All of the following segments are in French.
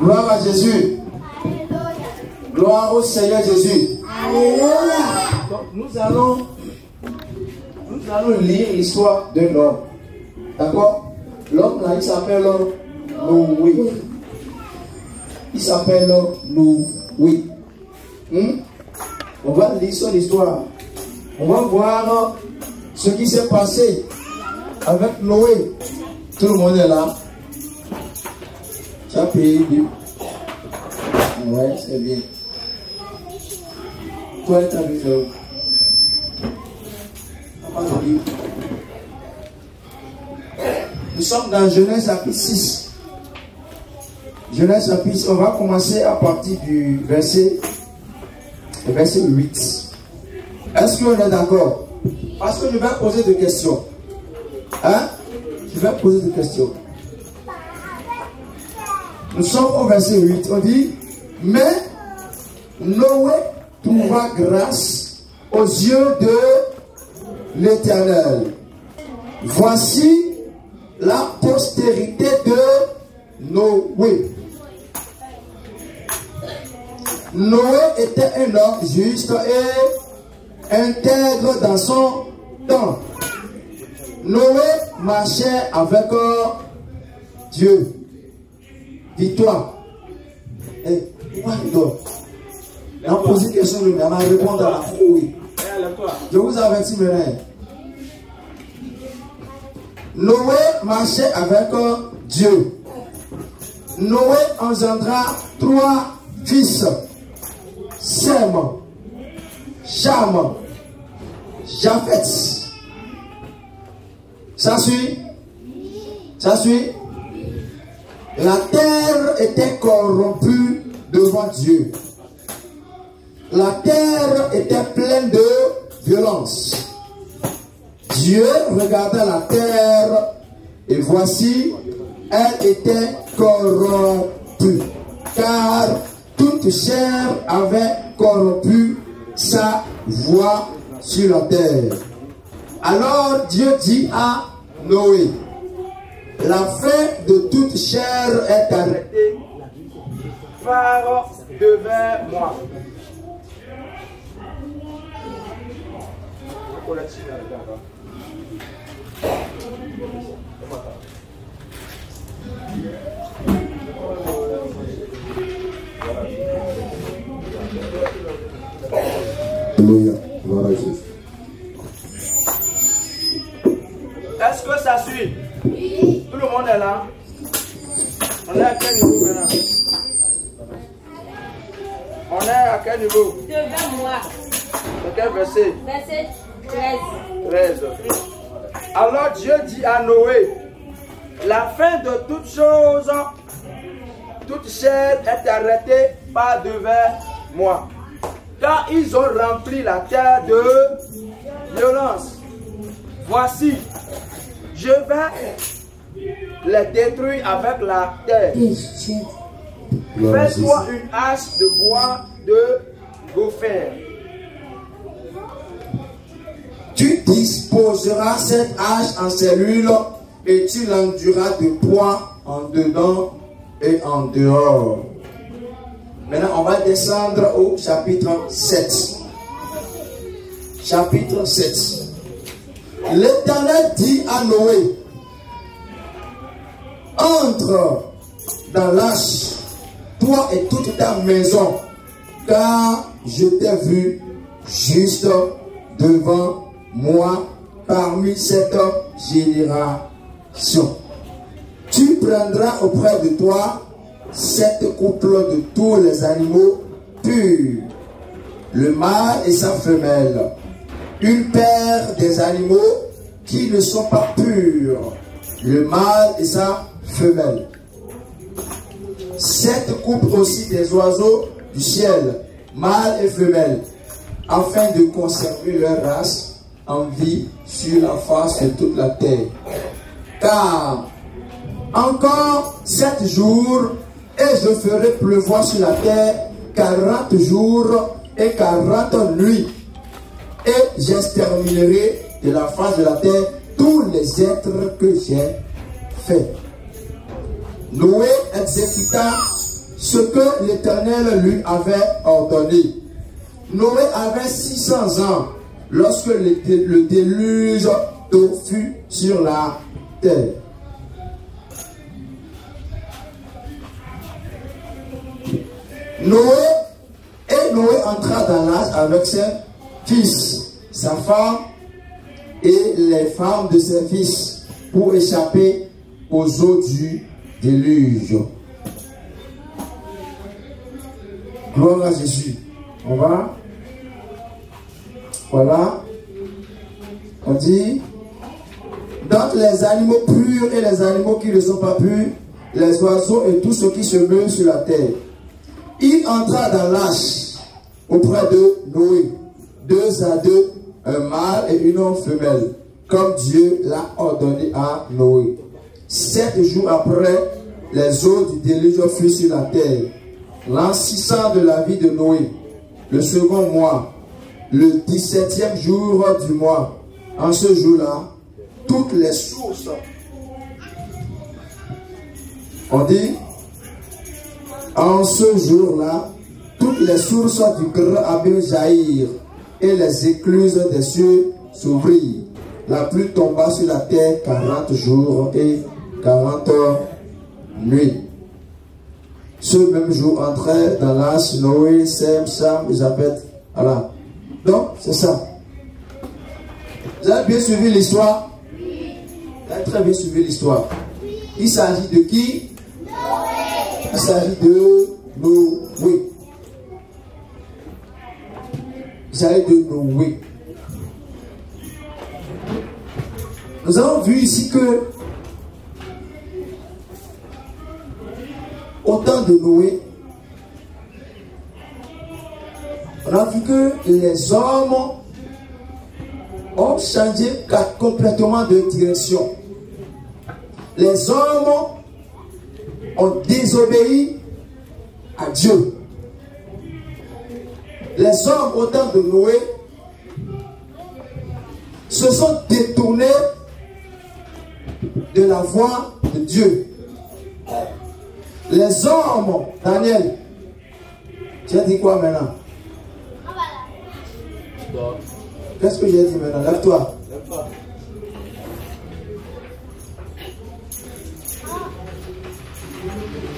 Gloire à Jésus. Gloire au Seigneur Jésus. Alléluia. Donc, nous allons lire l'histoire d'un homme. D'accord? L'homme là, il s'appelle Noé. Il s'appelle Noé. On va lire son histoire. On va voir ce qui s'est passé avec Noé. Tout le monde est là. Tu as payé Dieu. Ouais, c'est bien. Toi, tu as vu ça. Nous sommes dans Genèse chapitre 6. Genèse chapitre 6. On va commencer à partir du verset 8. Est-ce qu'on est d'accord? Parce que je vais poser des questions. Hein? Je vais poser des questions. Nous sommes au verset 8. On dit, mais Noé trouva grâce aux yeux de l'Éternel. Voici la postérité de Noé. Noé était un homme juste et intègre dans son temps. Noé marchait avec Dieu. Dis-toi. Pourquoi il dort? On pose une question, mais on va répondre à la oui. Je vous avertis maintenant. Noé marchait avec Dieu. Noé engendra 3 fils. Sem, Cham, Japheth. Ça suit? Ça suit? La terre était corrompue devant Dieu. La terre était pleine de violence. Dieu regardait la terre et voici, elle était corrompue. Car toute chair avait corrompu sa voix sur la terre. Alors Dieu dit à Noé, la fin de toute chair est arrêtée par devant moi. Alléluia. Gloire à Jésus. Est-ce que ça suit? Oui. Tout le monde est là? On est à quel niveau maintenant? On est à quel niveau? Devant moi. C'est quel verset? Verset 13. 13. Alors Dieu dit à Noé, la fin de toute chose, toute chair est arrêtée par devant moi. Car ils ont rempli la terre de violence. Voici, je vais les détruire avec la terre. Fais-toi une hache de bois de gopher. Tu disposeras cette hache en cellules et tu l'enduras de poids en dedans et en dehors. Maintenant, on va descendre au chapitre 7. Chapitre 7. L'Éternel dit à Noé, entre dans l'arche, toi et toute ta maison, car je t'ai vu juste devant moi parmi cette génération. Tu prendras auprès de toi 7 couples de tous les animaux purs, le mâle et sa femelle, une paire des animaux qui ne sont pas purs, le mâle et sa femelle. 7 couples aussi des oiseaux du ciel, mâle et femelle, afin de conserver leur race en vie sur la face de toute la terre. Car encore 7 jours, et je ferai pleuvoir sur la terre 40 jours et 40 nuits. Et j'exterminerai de la face de la terre tous les êtres que j'ai faits. Noé exécuta ce que l'Éternel lui avait ordonné. Noé avait 600 ans lorsque le déluge d'eau fut sur la terre. Noé entra dans l'âge avec ses fils, sa femme et les femmes de ses fils pour échapper aux eaux du déluge. Gloire à Jésus. On va. Voilà. On dit, donc les animaux purs et les animaux qui ne sont pas purs, les oiseaux et tout ce qui se meut sur la terre. Il entra dans l'arche auprès de Noé, 2 à 2, un mâle et une femelle, comme Dieu l'a ordonné à Noé. 7 jours après, les eaux du déluge furent sur la terre. L'an 600 de la vie de Noé, le second mois, le 17e jour du mois, en ce jour-là, toutes les sources, on dit, en ce jour-là, toutes les sources du grand abîme jaillirent et les écluses des cieux s'ouvrirent. La pluie tomba sur la terre 40 jours et 40 nuits. Ce même jour entraient dans l'arche Noé, Sem, Sam et Japheth. Voilà. Donc, c'est ça. Vous avez bien suivi l'histoire? Vous avez très bien suivi l'histoire. Il s'agit de qui? Il s'agit de Noé. Il s'agit de Noé. Nous avons vu ici que au temps de Noé, on a vu que les hommes ont changé complètement de direction. Les hommes ont désobéi à Dieu. Les hommes au temps de Noé se sont détournés de la voie de Dieu. Les hommes, Daniel, tu as dit quoi maintenant? Qu'est-ce que j'ai dit maintenant? Lève-toi.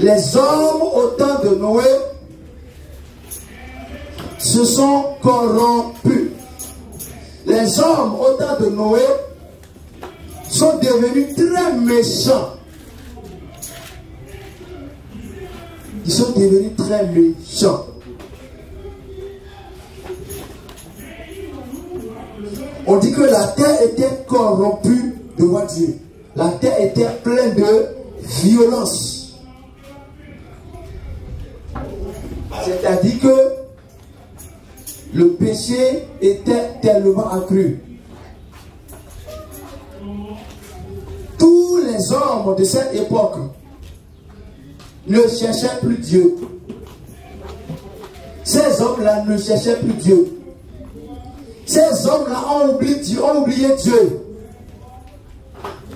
Les hommes au temps de Noé se sont corrompus. Les hommes au temps de Noé sont devenus très méchants. Ils sont devenus très méchants. On dit que la terre était corrompue devant Dieu. La terre était pleine de violence. C'est-à-dire que le péché était tellement accru. Tous les hommes de cette époque ne cherchaient plus Dieu. Ces hommes-là ne cherchaient plus Dieu. Ces hommes-là ont oublié Dieu.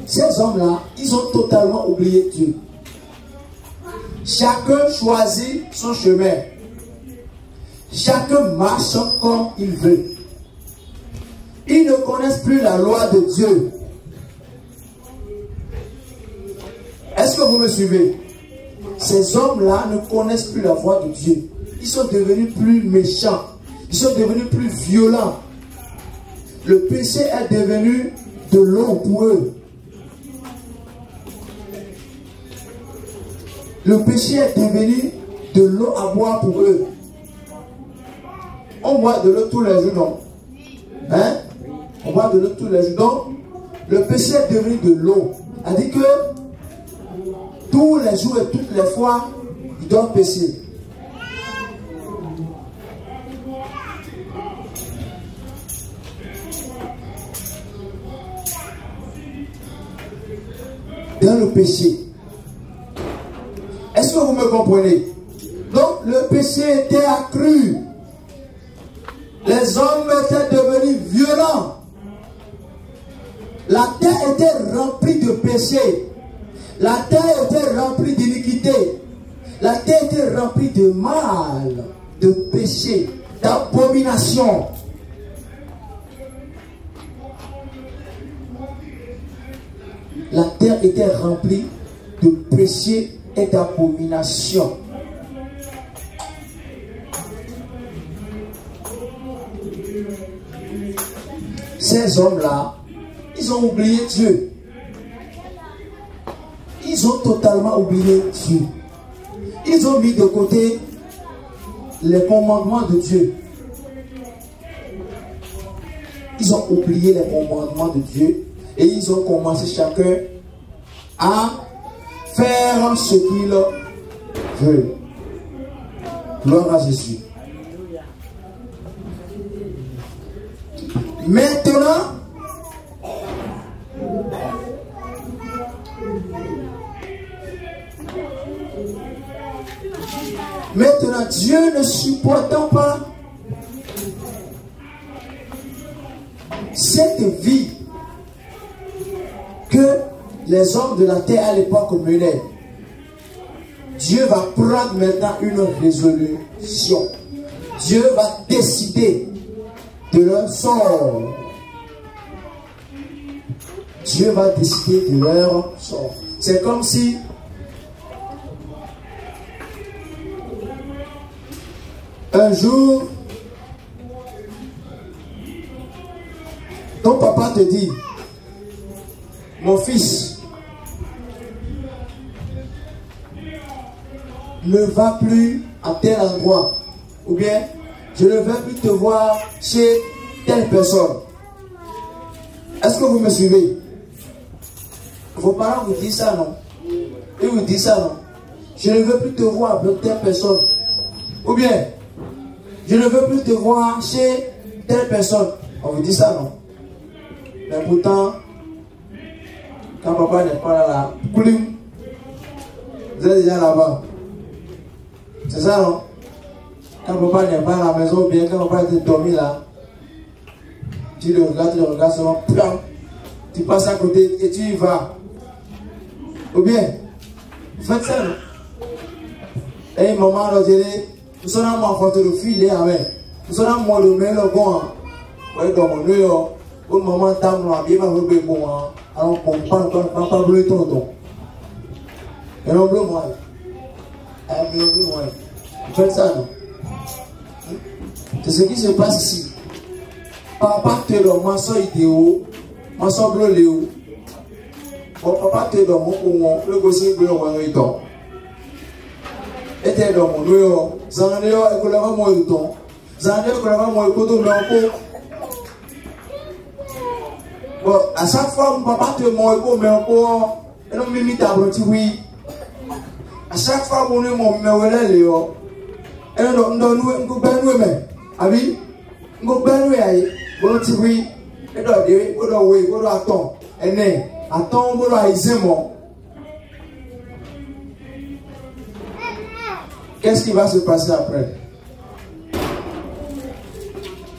Ces hommes-là, ils ont totalement oublié Dieu. Chacun choisit son chemin. Chacun marche comme il veut. Ils ne connaissent plus la loi de Dieu. Est-ce que vous me suivez? Ces hommes-là ne connaissent plus la voix de Dieu. Ils sont devenus plus méchants. Ils sont devenus plus violents. Le péché est devenu de l'eau pour eux. Le péché est devenu de l'eau à boire pour eux. On boit de l'eau tous les jours, non? Hein? On boit de l'eau tous les jours. Donc, le péché est devenu de l'eau. C'est-à-dire que tous les jours et toutes les fois, ils doivent pécher. Dans le péché. Est-ce que vous me comprenez? Donc le péché était accru. Les hommes étaient devenus violents. La terre était remplie de péché. La terre était remplie d'iniquité. La terre était remplie de mal, de péché, d'abomination. La terre était remplie de péché et d'abomination. Ces hommes-là, ils ont oublié Dieu. Ils ont totalement oublié Dieu. Ils ont mis de côté les commandements de Dieu. Ils ont oublié les commandements de Dieu et ils ont commencé chacun à faire ce qu'il veut. Gloire à Jésus. Maintenant, Dieu ne supportant pas cette vie que les hommes de la terre à l'époque menaient, Dieu va prendre maintenant une résolution. Dieu va décider de leur sort. Dieu va décider de leur sort. C'est comme si un jour ton papa te dit: mon fils, ne va plus à tel endroit, ou bien je ne vais plus te voir chez telle personne. Est-ce que vous me suivez? Vos parents vous disent ça, non? Ils vous disent ça, non? Je ne veux plus te voir avec telle personne. Ou bien, je ne veux plus te voir chez telle personne. On vous dit ça, non? Mais pourtant, quand papa n'est pas là, vous êtes déjà là-bas. C'est ça, non? Quand papa n'est pas à la maison, ou bien quand papa est dormi là, tu le regardes seulement, tu passes à côté et tu y vas. Ou bien, vous faites ça, non? Et maman leur dit, nous sommes en photo de fil, nous sommes en mode de mail, bon, oui, dans mon œil, au moment où nous avons bien vu, bon, alors on ne parle pas bleu tonton. Et non bleu, moi. Vous faites ça, non? C'est ce qui se passe ici. Papa te donne, ma soeur idéo, ma soeur bleu léo. Bon, papa te donne, le gosse bleu, on est et t'es dans mon noyau, Zandéo et Colava Moïton, Zandéo et Colava Moïton, bon, à chaque fois, mon papa te moïton, mais encore, et non, mimi tabroti, oui. À chaque fois, mon nom, mon mère, Léo, et non, nous, ben, abi, nous, ben, bon, oui, et donc, oui, attends, et né, attends, bon, aisément. Qu'est-ce qui va se passer après?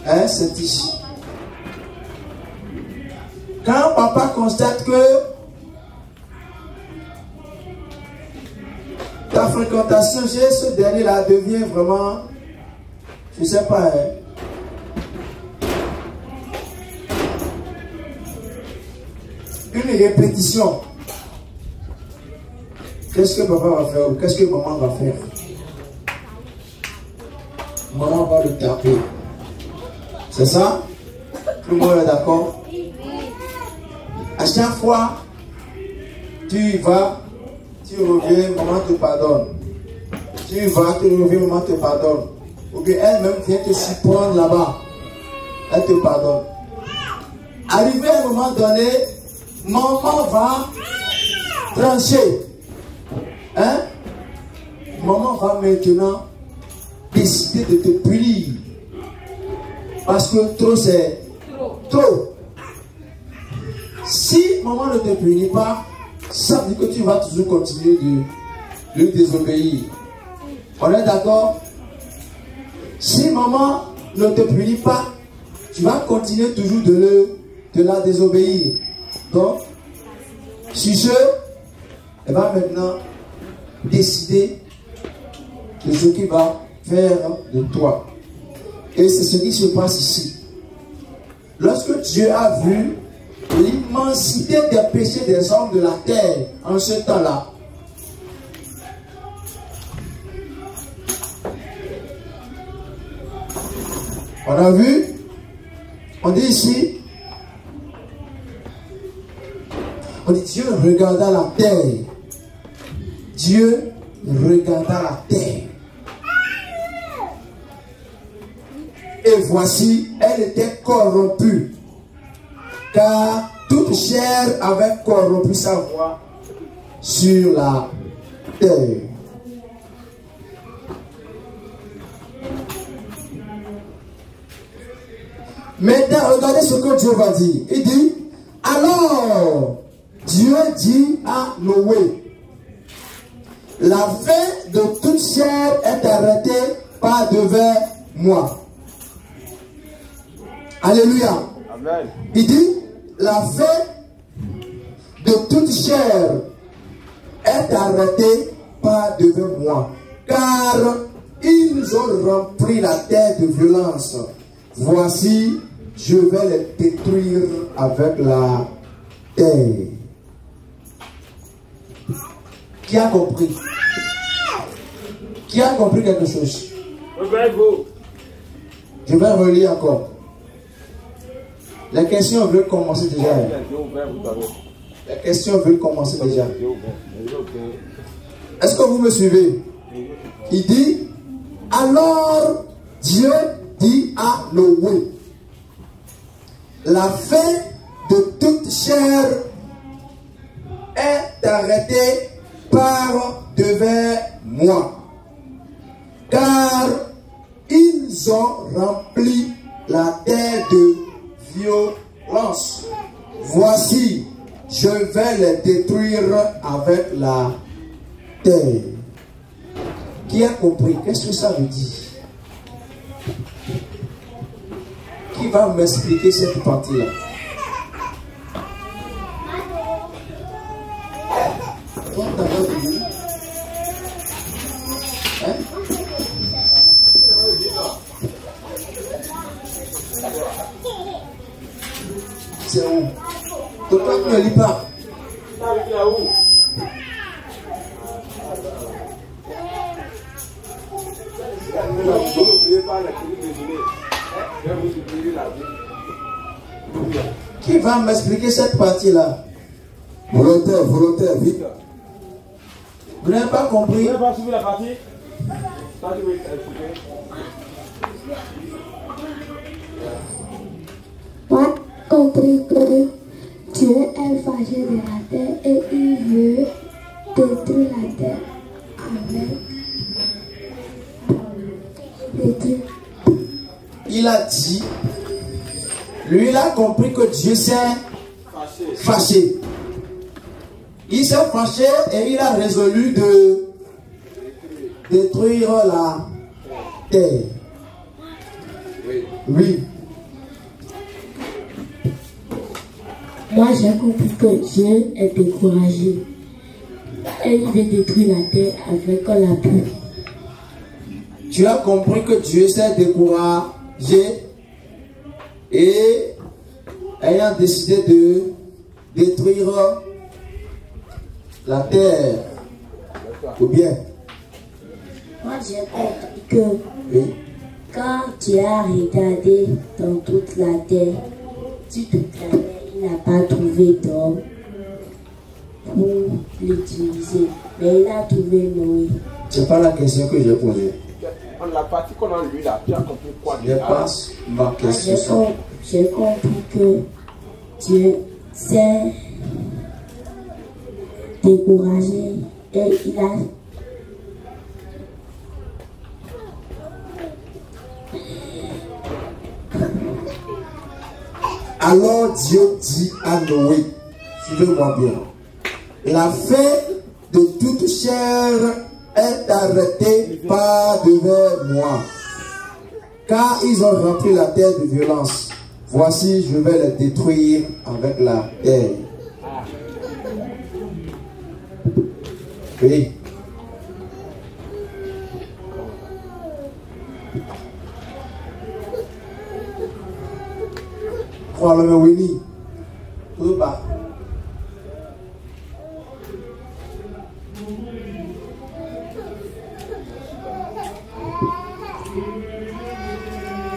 Hein, c'est ici. Quand papa constate que ta fréquentation chez ce dernier-là devient vraiment, je ne sais pas, hein, une répétition. Qu'est-ce que papa va faire ou qu'est-ce que maman va faire? Maman va le taper. C'est ça? Tout le monde est d'accord? À chaque fois, tu y vas, tu reviens, maman te pardonne. Tu y vas, tu reviens, maman te pardonne. Ou bien elle-même vient te surprendre là-bas. Elle te pardonne. Arrivé à un moment donné, maman va trancher. Hein? Maman va maintenant décider de te punir. Parce que trop c'est trop. Si maman ne te punit pas, ça veut dire que tu vas toujours continuer de lui désobéir. On est d'accord? Si maman ne te punit pas, tu vas continuer toujours de la désobéir. Donc, sur ce, elle va maintenant décider de ce qu'il va faire de toi. Et c'est ce qui se passe ici. Lorsque Dieu a vu l'immensité des péchés des hommes de la terre en ce temps-là, on a vu, on dit ici, on dit Dieu regarda la terre. Dieu regarda la terre. Et voici, elle était corrompue, car toute chair avait corrompu sa voix sur la terre. Maintenant, regardez ce que Dieu va dire. Il dit, alors, Dieu dit à Noé, la fin de toute chair est arrêtée par devers moi. Alléluia. Amen. Il dit, la fin de toute chair est arrêtée par devant moi, car ils ont rempli la terre de violence. Voici, je vais les détruire avec la terre. Qui a compris? Qui a compris quelque chose? Je vais relire encore. Les questions veulent commencer déjà. Les questions veulent commencer déjà. Est-ce que vous me suivez? Il dit, alors Dieu dit à Noé, la fin de toute chair est arrêtée par devers moi, car ils ont rempli la terre de violence. Voici, je vais les détruire avec la terre. Qui a compris? Qu'est-ce que ça veut dire? Qui va m'expliquer cette partie-là? Toi, t'as pas vu? Hein? C'est où? Pourquoi tu ne lis pas? Qui va m'expliquer cette partie-là? Volontaire, volontaire, vite. Vous n'avez pas compris? Vous n'avez pas suivi la partie? Moi, compris que Dieu est fâché de la terre et il veut détruire la terre avec détruire. Il a dit, lui il a compris que Dieu s'est fâché. Il s'est fâché et il a résolu de détruire la terre. Oui. Moi, j'ai compris que Dieu est découragé et il veut détruire la terre avec la pluie. Tu as compris que Dieu s'est découragé et ayant décidé de détruire la terre. Ou bien? Moi, j'ai compris que Oui. quand Dieu a regardé dans toute la terre, sur toute la terre, il n'a pas trouvé d'homme pour l'utiliser, mais il a trouvé Noé. C'est pas la question que j'ai posée. La partie qu'on a lu là, tu as compris quoi? Je passe ma question. J'ai compris que Dieu s'est découragé et il a Alors Dieu dit à Noé, suivez-moi bien, la fin de toute chair est arrêtée par devers moi, car ils ont rempli la terre de violence. Voici, je vais les détruire avec la terre. Oui. Parlement Winnie. Oba.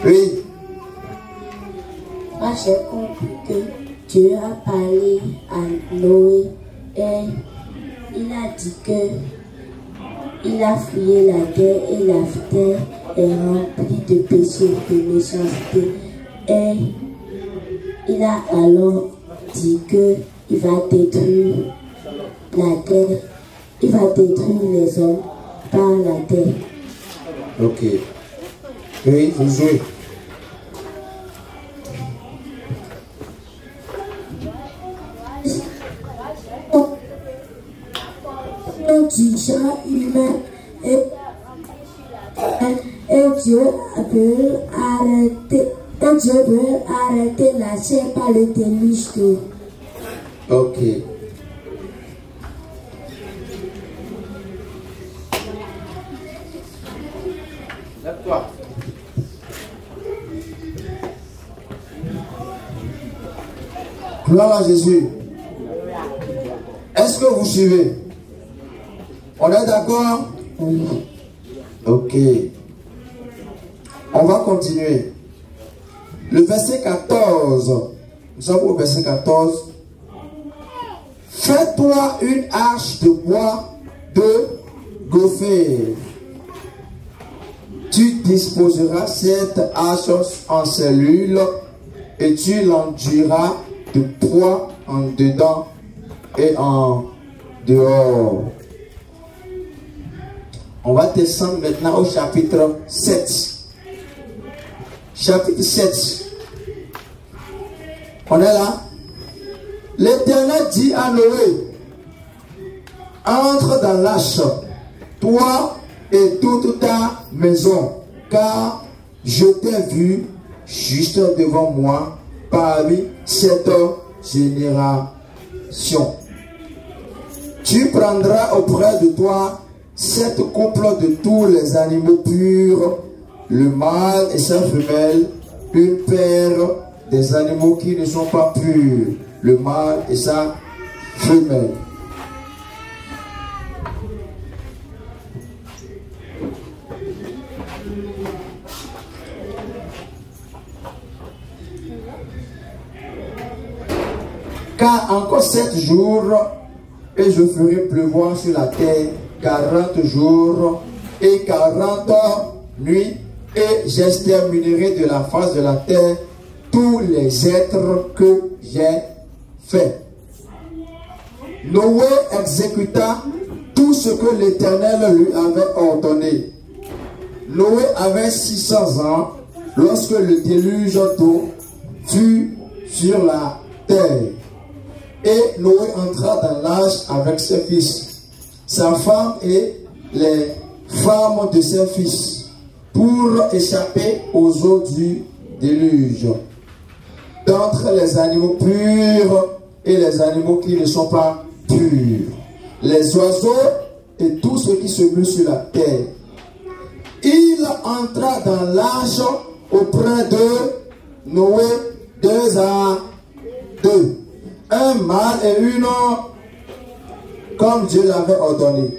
Oui. Moi, j'ai compris que Dieu a parlé à Noé et il a dit que il a fouillé la terre et la terre est remplie de péchés, de méchanceté. Et il a alors dit que il va détruire la terre, il va détruire les hommes par la terre. Ok. Oui, vous jouez. Du genre humain et Dieu veut arrêter la chair par le déluge d'eau. Ok. Lève-toi. Gloire à Jésus. Est-ce que vous suivez? On est d'accord? Oui. Ok. On va continuer. Le verset 14. Nous sommes au verset 14. Fais-toi une arche de bois de gopher. Tu disposeras cette arche en cellules et tu l'enduiras de poids en dedans et en dehors. On va descendre maintenant au chapitre 7. Chapitre 7. On est là. L'Éternel dit à Noé, entre dans l'arche, toi et toute ta maison, car je t'ai vu juste devant moi parmi cette génération. Tu prendras auprès de toi 7 couples de tous les animaux purs, le mâle et sa femelle, une paire des animaux qui ne sont pas purs, le mâle et sa femelle. Car encore 7 jours, et je ferai pleuvoir sur la terre 40 jours et 40 nuits, et j'exterminerai de la face de la terre tous les êtres que j'ai faits. Noé exécuta tout ce que l'Éternel lui avait ordonné. Noé avait 600 ans lorsque le déluge d'eau fut sur la terre. Et Noé entra dans l'arche avec ses fils, sa femme et les femmes de ses fils, pour échapper aux eaux du déluge. D'entre les animaux purs et les animaux qui ne sont pas purs, les oiseaux et tout ce qui se meut sur la terre. Il entra dans l'arche auprès de Noé 2 à 2. Un mâle et une, comme Dieu l'avait ordonné.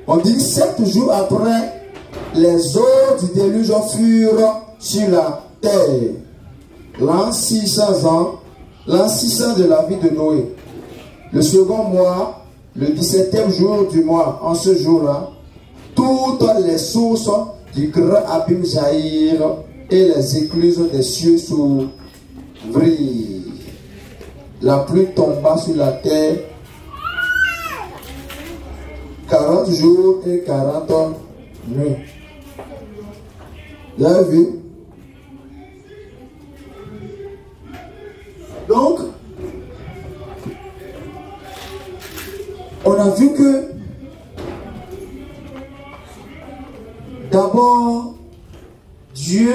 On dit 7 jours après, les eaux du déluge furent sur la terre. L'an 600 ans, l'an 600 de la vie de Noé. Le second mois, le 17e jour du mois, en ce jour-là, toutes les sources du grand abîme jaillirent et les écluses des cieux s'ouvrirent. La pluie tomba sur la terre 40 jours et 40 nuits. Vous avez vu? Donc, on a vu que d'abord, Dieu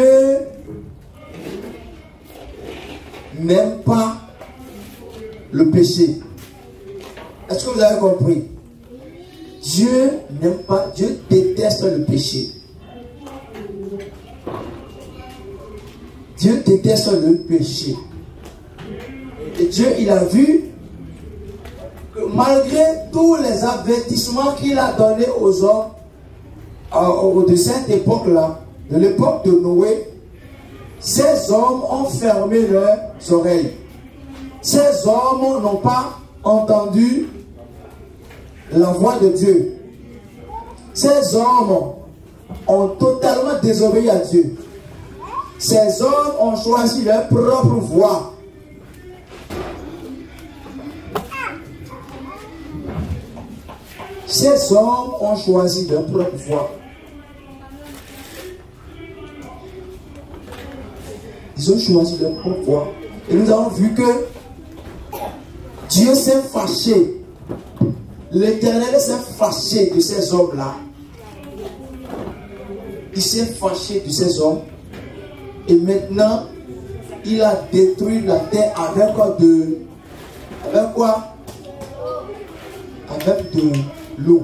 n'aime pas le péché. Est-ce que vous avez compris? Dieu n'aime pas, Dieu déteste le péché. Dieu déteste le péché. Et Dieu, il a vu que malgré tous les avertissements qu'il a donnés aux hommes de cette époque-là, de l'époque de Noé, ces hommes ont fermé leurs oreilles. Ces hommes n'ont pas entendu la voix de Dieu. Ces hommes ont totalement désobéi à Dieu. Ces hommes ont choisi leur propre voie. Ces hommes ont choisi leur propre voie. Ils ont choisi leur propre voie. Et nous avons vu que Dieu s'est fâché. L'Éternel s'est fâché de ces hommes-là. Il s'est fâché de ces hommes. Et maintenant, il a détruit la terre avec quoi? Avec quoi? Avec de l'eau.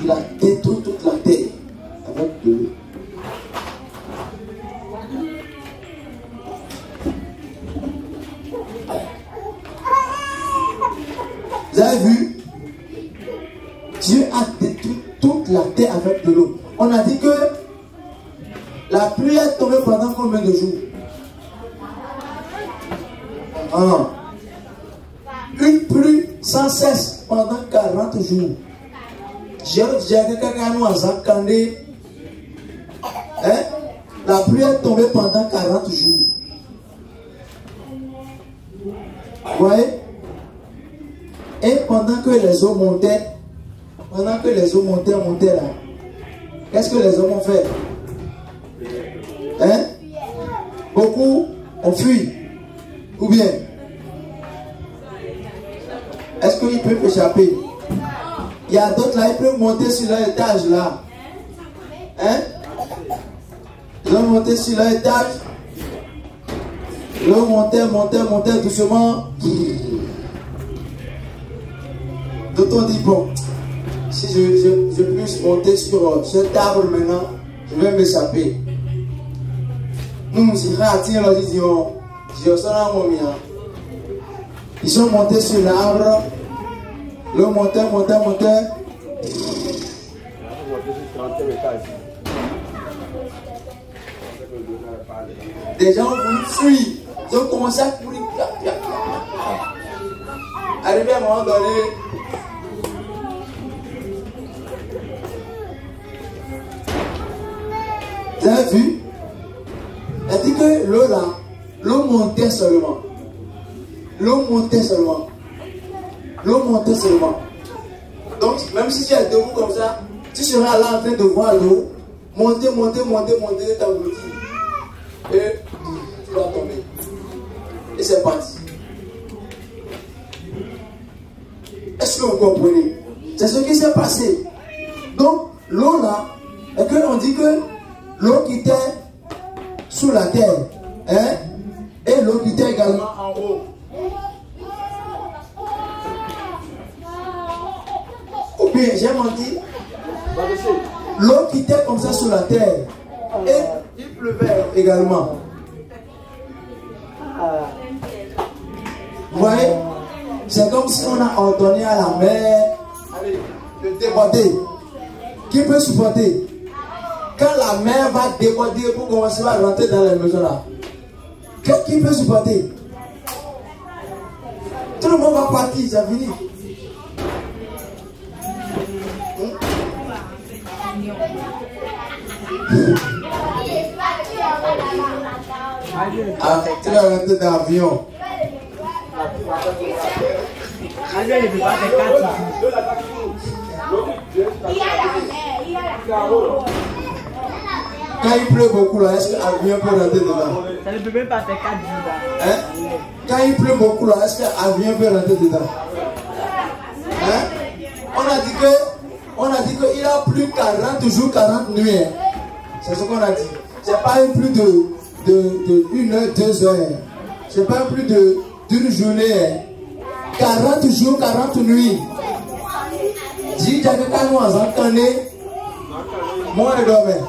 Il a détruit toute la terre avec de l'eau. Vous avez vu? Dieu a détruit toute la terre avec de l'eau. On a dit que la pluie est tombée pendant combien de jours? Une pluie sans cesse pendant 40 jours. La pluie est tombée pendant 40 jours. Vous voyez? Et pendant que les eaux montaient, montaient là, qu'est-ce que les hommes ont fait? Beaucoup ont fui. Ou bien, est-ce qu'ils peuvent échapper? Il y a d'autres là, ils peuvent monter sur leur étage là. Ils ont monté sur leur étage. Ils ont monté doucement. D'autres ont dit, bon, si je puisse monter sur cet arbre maintenant, je vais m'échapper. Nous, ils sont montés sur l'arbre. Ils montaient. Des gens ont voulu fuir. Ils ont commencé à courir. Arrivé à un moment donné, vous avez vu? Elle dit que l'eau là, l'eau montait seulement. Donc, même si tu es debout comme ça, tu seras là en train de voir l'eau monter, t'engloutir. Et tu vas tomber. Et c'est parti. Est-ce que vous comprenez? C'est ce qui s'est passé. Donc, l'eau là, et qu'on dit que l'eau qui était sous la terre, et l'eau qui était également en haut. Ou bien, j'ai menti. L'eau qui était comme ça sous la terre, et il pleuvait également. Vous voyez? C'est comme si on a ordonné à la mer de déborder. Qui peut supporter? Quand la mer va déborder pour commencer à rentrer dans les maisons là, qui peut supporter? Tout le monde va partir, c'est fini. Ah, tu vas rentrer dans l'avion. Quand il pleut beaucoup là, est-ce que l'avion peut rentrer dedans? Ça ne peut même pas faire 4 jours là. Quand il pleut beaucoup là, est-ce que l'avion peut rentrer dedans? On a dit qu'il a plu 40 jours, 40 nuits. C'est ce qu'on a dit. C'est pas une pluie de 1 heure, 2 heures. C'est pas plus d'une journée. 40 jours, 40 nuits. Dis, j'ai quelqu'un nous en entendez. Moi, je dormais.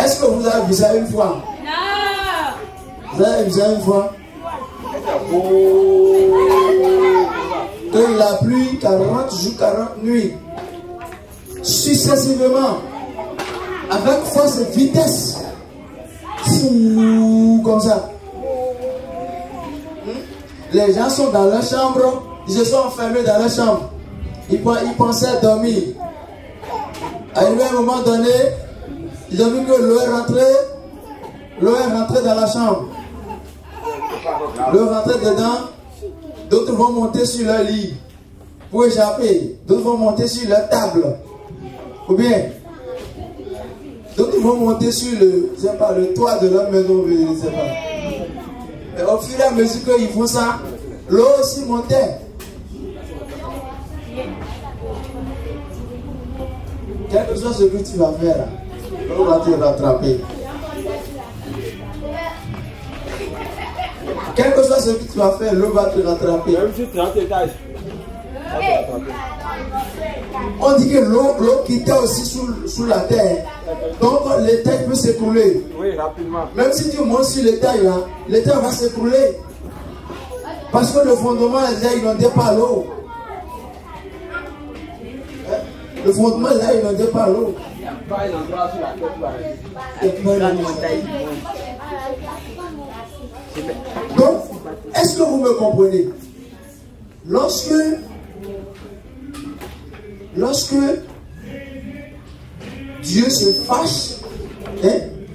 Est-ce que vous avez vu ça une fois? Non. Vous avez vu ça une fois? Que la pluie 40 jours, 40 nuits. Successivement. Avec force et vitesse. Fou, comme ça. Les gens sont dans leur chambre. Ils se sont enfermés dans leur chambre. Ils pensaient dormir. Arrivé à un moment donné, ils ont vu que l'eau est rentrée dans la chambre. L'eau est rentrée dedans. D'autres vont monter sur leur lit pour échapper. D'autres vont monter sur leur table. Ou bien, d'autres vont monter sur le toit de leur maison. Je ne sais pas. Et au fur et à mesure qu'ils font ça, l'eau aussi montait. Quel que soit ce que tu vas faire, l'eau va te rattraper. Quel que soit ce que tu vas faire, l'eau va te rattraper. Même sur 30 étages. On dit que l'eau quittait aussi sous la terre. Donc l'étage peut s'écrouler. Oui, rapidement. Même si tu montes sur l'étage là, l'étage va s'écrouler. Parce que le fondement est déjà inondé par l'eau. Le fondement est déjà inondé par l'eau. Il n'y a pas un endroit sur la tête. Donc, est-ce que vous me comprenez? Lorsque Dieu se fâche,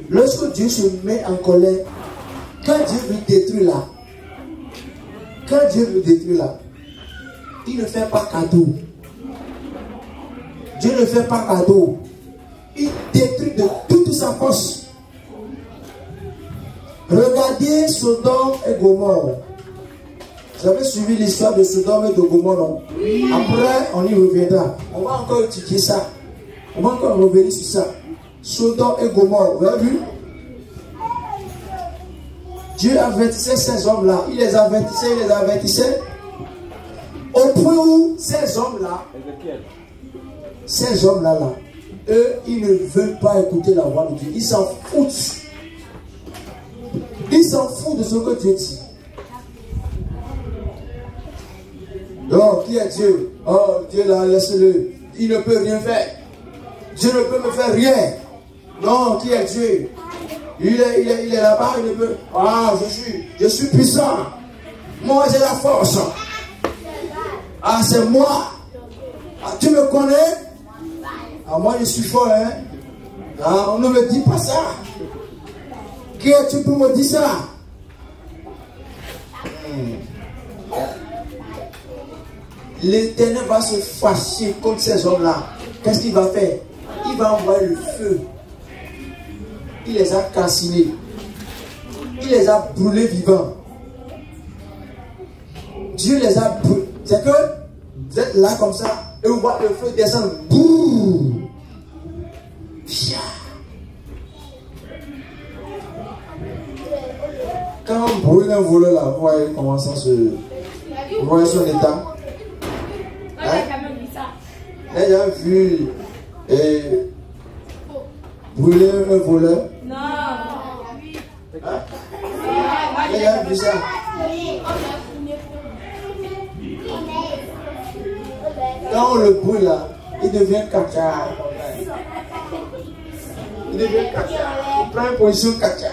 lorsque Dieu se met en colère, quand Dieu veut détruire là, il ne fait pas cadeau. Dieu ne fait pas cadeau. Il détruit de toute sa force. Regardez Sodome et Gomorrhe. Vous avez suivi l'histoire de Sodome et de Gomorrhe, non? Oui. Après, on y reviendra. On va encore étudier ça. On va encore revenir sur ça. Sodome et Gomorrhe, vous avez vu? Dieu avertissait ces hommes-là. Il les avertissait. Au point où ces hommes-là, eux, ils ne veulent pas écouter la voix de Dieu. Ils s'en foutent. Ils s'en foutent de ce que Dieu dit. Donc, qui est Dieu? Oh, Dieu là, laisse-le. Il ne peut rien faire. Dieu ne peut me faire rien. Non, qui est Dieu? Il est là-bas, il ne peut. Ah, je suis puissant. Moi, j'ai la force. Ah, c'est moi. Ah, tu me connais? Ah, moi, je suis fort, hein? Ah, on ne me dit pas ça. Qui es-tu pour me dire ça? L'Éternel va se fâcher contre ces hommes-là. Qu'est-ce qu'il va faire? Il va envoyer le feu. Il les a calcinés. Il les a brûlés vivants. Dieu les a brûlés. C'est que vous êtes là comme ça et vous voyez le feu descendre. Boum! Quand on brûle un volet là, vous voyez comment ça se... Vous voyez son état. Vous avez déjà vu brûler un voleur? Non. Hein? Vous avez déjà vu ça? Quand on le brûle là, il devient caca. Il devient caca. Il prend une position caca.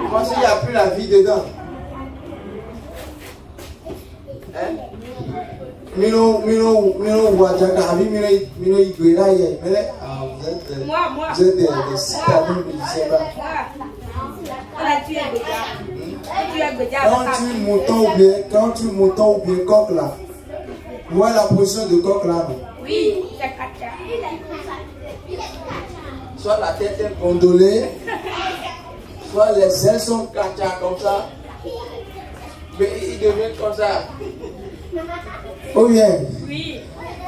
Parce qu'il n'y a plus la vie dedans. Hein? Vous êtes des citadins, je ne sais pas. Quand tu mouton ou bien coq là, vous voyez la position de coq là, non? Oui, c'est caca. Soit la tête est gondolée, soit les ailes sont caca comme ça, mais il devient comme ça. Oh bien. Oui.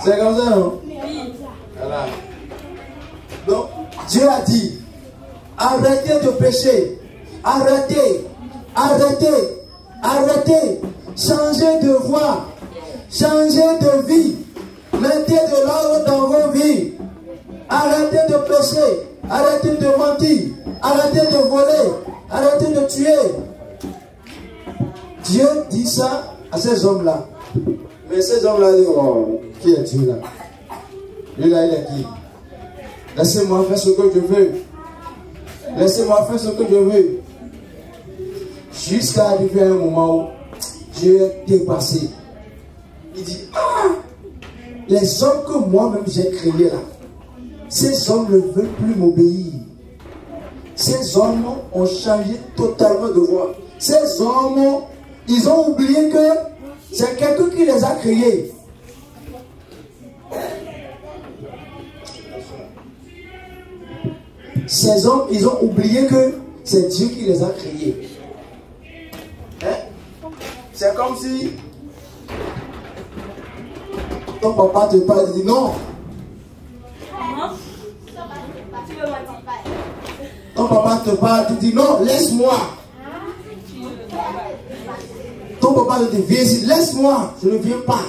C'est comme ça, non? Oui. Voilà. Donc, Dieu a dit, arrêtez de pécher. Arrêtez. Changez de voie. Changez de vie. Mettez de l'ordre dans vos vies. Arrêtez de pécher. arrêtez de mentir, arrêtez de voler, arrêtez de tuer. Dieu dit ça à ces hommes-là. Mais ces hommes-là disent, oh, qui est Dieu là? Lui là, il est qui? Laissez-moi faire ce que je veux. Laissez-moi faire ce que je veux. Jusqu'à arriver à un moment où Dieu est dépassé. Il dit, ah, les hommes que moi-même j'ai créés là, ces hommes ne veulent plus m'obéir. Ces hommes ont changé totalement de voie. Ces hommes, ils ont oublié que c'est quelqu'un qui les a créés. Ces hommes, ils ont oublié que c'est Dieu qui les a créés. Hein? C'est comme si ton papa te parle et dit non. Ton papa te parle, tu dis non, laisse-moi. Ton papa te dit viens ici, laisse-moi, je ne viens pas.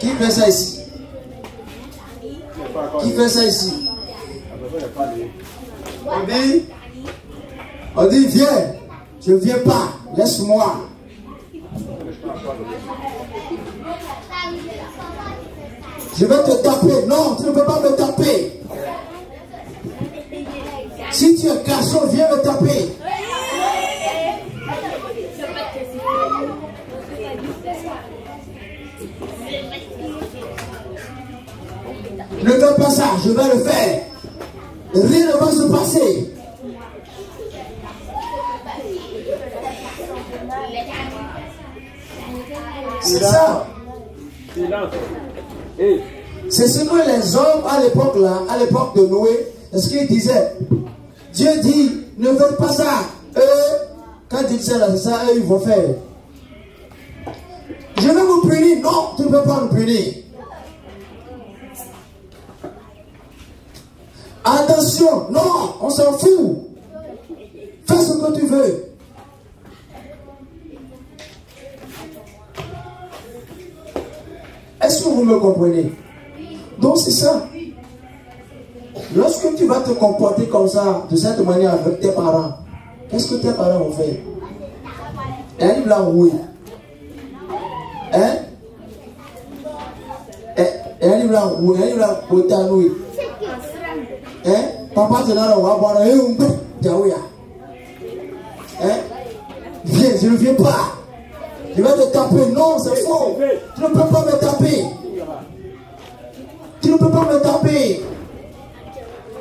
Qui fait ça ici? Qui fait ça ici? On dit viens, je ne viens pas, laisse-moi. Je vais te taper. Non, tu ne peux pas me taper. Si tu es garçon, viens me taper. Ne fais pas ça, je vais le faire. Rien ne va se passer. C'est ça. C'est ce que les hommes à l'époque là, à l'époque de Noé, c'est ce qu'ils disaient. Dieu dit, ne faites pas ça. Eux, quand Dieu dit ça, c'est ça, eux, ils vont faire. Je vais vous punir. Non, tu ne peux pas me punir. Attention, non, on s'en fout. Fais ce que tu veux. Est-ce que vous me comprenez? Donc c'est ça. Lorsque tu vas te comporter comme ça, de cette manière avec tes parents, qu'est-ce que tes parents vont faire? Elle va oui. Hein? Elle va oui, elle va botter à nous. Hein? Papa te donne un boire un peu. Hein? Viens, je ne viens pas. Je vais te taper. Non, c'est faux. Tu ne peux pas me taper. Tu ne peux pas me taper.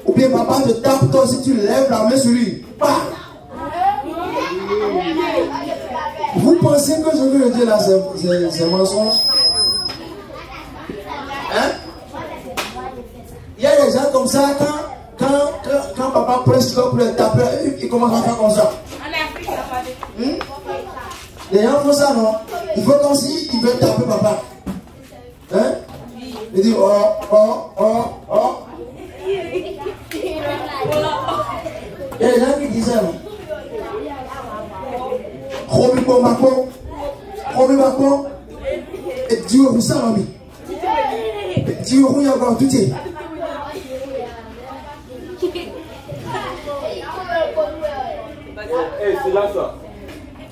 Ou bien papa te tape toi si tu lèves la main sur lui. Bah. Vous pensez que je veux dire là, c'est mensonge? Hein? Il y a des gens comme ça, quand papa presse pour le taper, il commence à faire comme ça. Les gens font ça, non? Il faut comme si il veut taper papa. Hein? Il dit oh, oh, oh, oh. Il y a des gens qui disent ça, non? Robi Bomako, Robi Bako, et Dieu vous ça, mamie. Dieu vous y a encore tout est.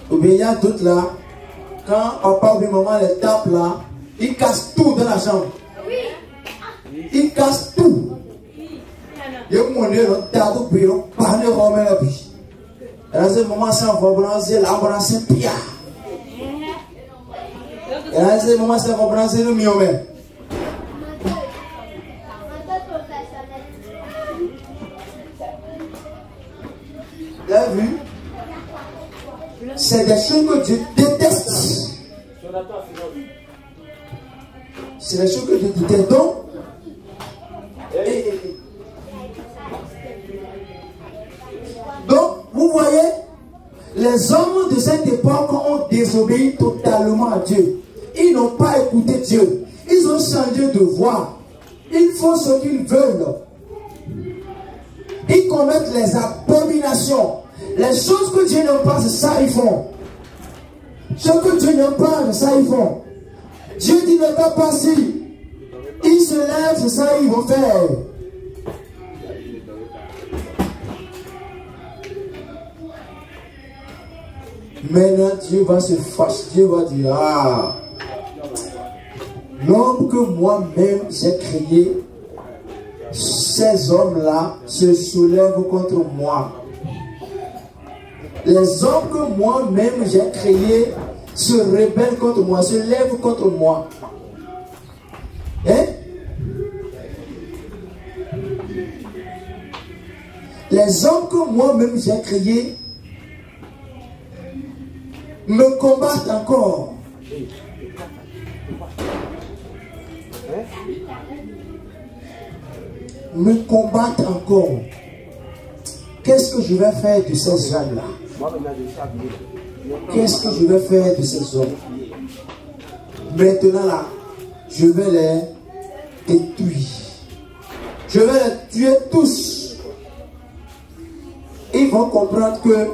Ou bien il y a d'autres là, quand papa ou maman les tape là, ils cassent tout dans la chambre. Ils cassent tout. Il y a mon dieu, le tas de bureau, pas de romain la vie. Et là, c'est le moment sans rebrancher, là, on a c'est pire. Et là, c'est le moment sans rebrancher le mieux même. Vous avez vu? C'est des choses que Dieu déteste. C'est des choses que Dieu déteste. Donc, vous voyez, les hommes de cette époque ont désobéi totalement à Dieu. Ils n'ont pas écouté Dieu. Ils ont changé de voie. Ils font ce qu'ils veulent. Ils commettent les abominations. Les choses que Dieu n'aime pas, c'est ça ils font. Ce que Dieu n'aime pas, c'est ça ils font. Dieu dit ne fais pas ci. Ils se lèvent, c'est ça qu'ils vont faire. Maintenant, Dieu va se fâcher. Dieu va dire, ah, l'homme que moi-même j'ai créé, ces hommes-là se soulèvent contre moi. Les hommes que moi-même j'ai créés se rebellent contre moi, se lèvent contre moi. Hein? Les hommes que moi-même j'ai créés me combattent encore. Me combattent encore. Qu'est-ce que je vais faire de ces hommes-là? Qu'est-ce que je vais faire de ces hommes? Maintenant là, je vais les détruire. Je vais les tuer tous. Ils vont comprendre que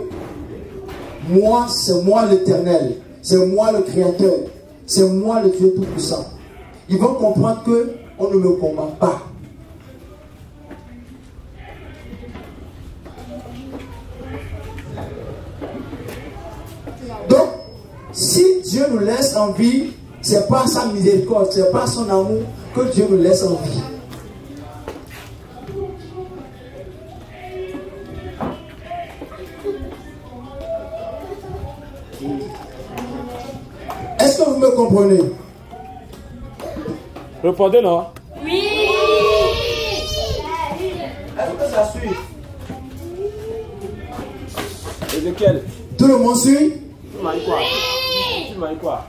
moi, c'est moi l'Éternel. C'est moi le Créateur. C'est moi le Dieu Tout-Puissant. Ils vont comprendre que on ne me combat pas. Donc, si Dieu nous laisse en vie, c'est pas sa miséricorde, c'est pas son amour que Dieu nous laisse en vie. Est-ce que vous me comprenez? Répondez non? Oui. Est-ce que ça suit? Ézéchiel. Tout le monde suit? Tu m'as dit quoi? Tu m'as dit quoi?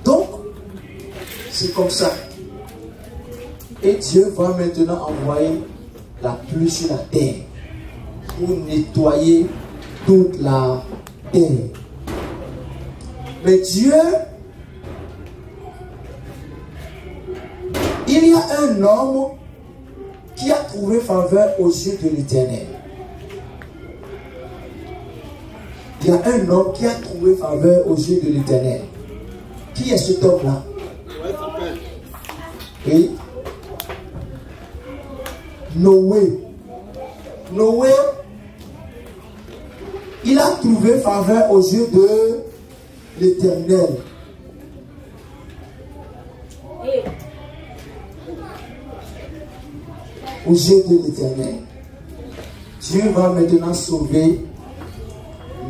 Donc, c'est comme ça. Et Dieu va maintenant envoyer la pluie sur la terre pour nettoyer toute la terre. Mais Dieu, il y a un homme qui a trouvé faveur aux yeux de l'Éternel. Il y a un homme qui a trouvé faveur aux yeux de l'Éternel. Qui est cet homme-là? Oui. Noé. Noé, il a trouvé faveur aux yeux de l'Éternel. Aux yeux de l'Éternel. Dieu va maintenant sauver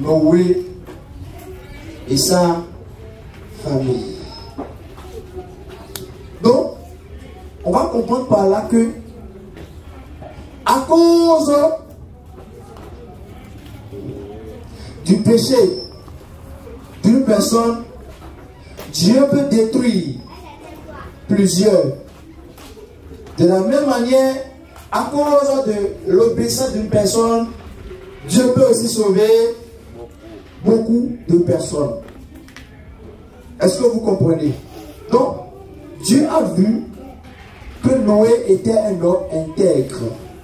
Noé et sa famille. Donc, on va comprendre par là que à cause du péché d'une personne, Dieu peut détruire plusieurs. De la même manière, à cause de l'obéissance d'une personne, Dieu peut aussi sauver beaucoup de personnes. Est-ce que vous comprenez? Donc, Dieu a vu que Noé était un homme intègre,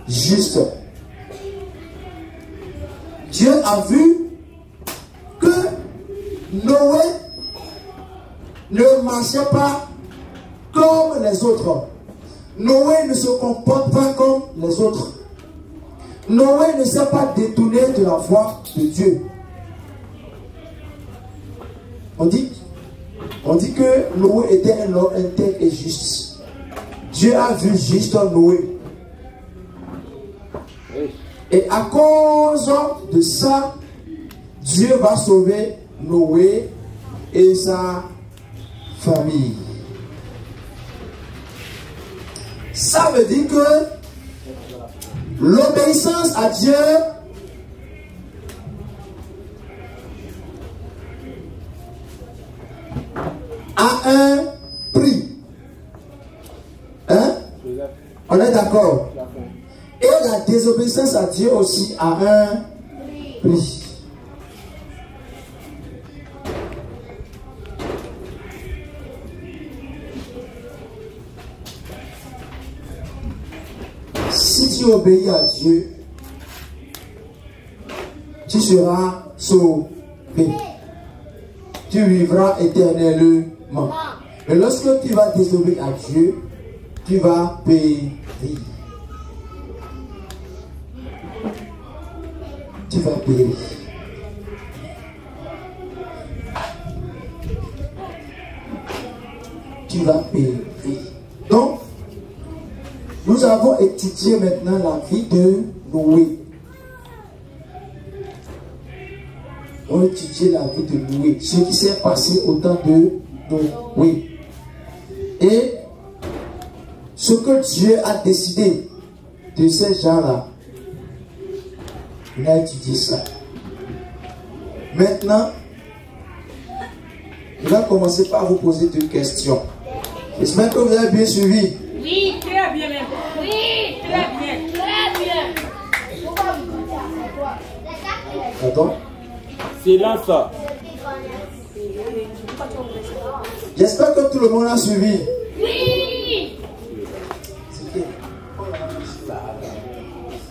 juste. Dieu a vu que Noé ne marchait pas comme les autres. Noé ne se comporte pas comme les autres. Noé ne s'est pas détourné de la voie de Dieu. On dit que Noé était un homme intègre et juste. Dieu a vu juste Noé. Et à cause de ça, Dieu va sauver Noé et sa famille. Ça veut dire que l'obéissance à Dieu a un prix. Hein? On est d'accord? Et la désobéissance à Dieu aussi a un prix. Si tu obéis à Dieu, tu seras sauvé. Tu vivras éternellement. Mais lorsque tu vas désobéir à Dieu, tu vas périr. Tu vas périr. Tu vas périr. Donc, nous avons étudié maintenant la vie de Noé. On a étudié la vie de Noé, ce qui s'est passé au temps de Noé. Et ce que Dieu a décidé de ces gens-là, il a étudié ça. Maintenant, je vais commencer par vous poser deux questions. J'espère que vous avez bien suivi. Oui, très bien même. Oui, très bien. Très bien. Attends. Silence. J'espère que tout le monde a suivi. Oui.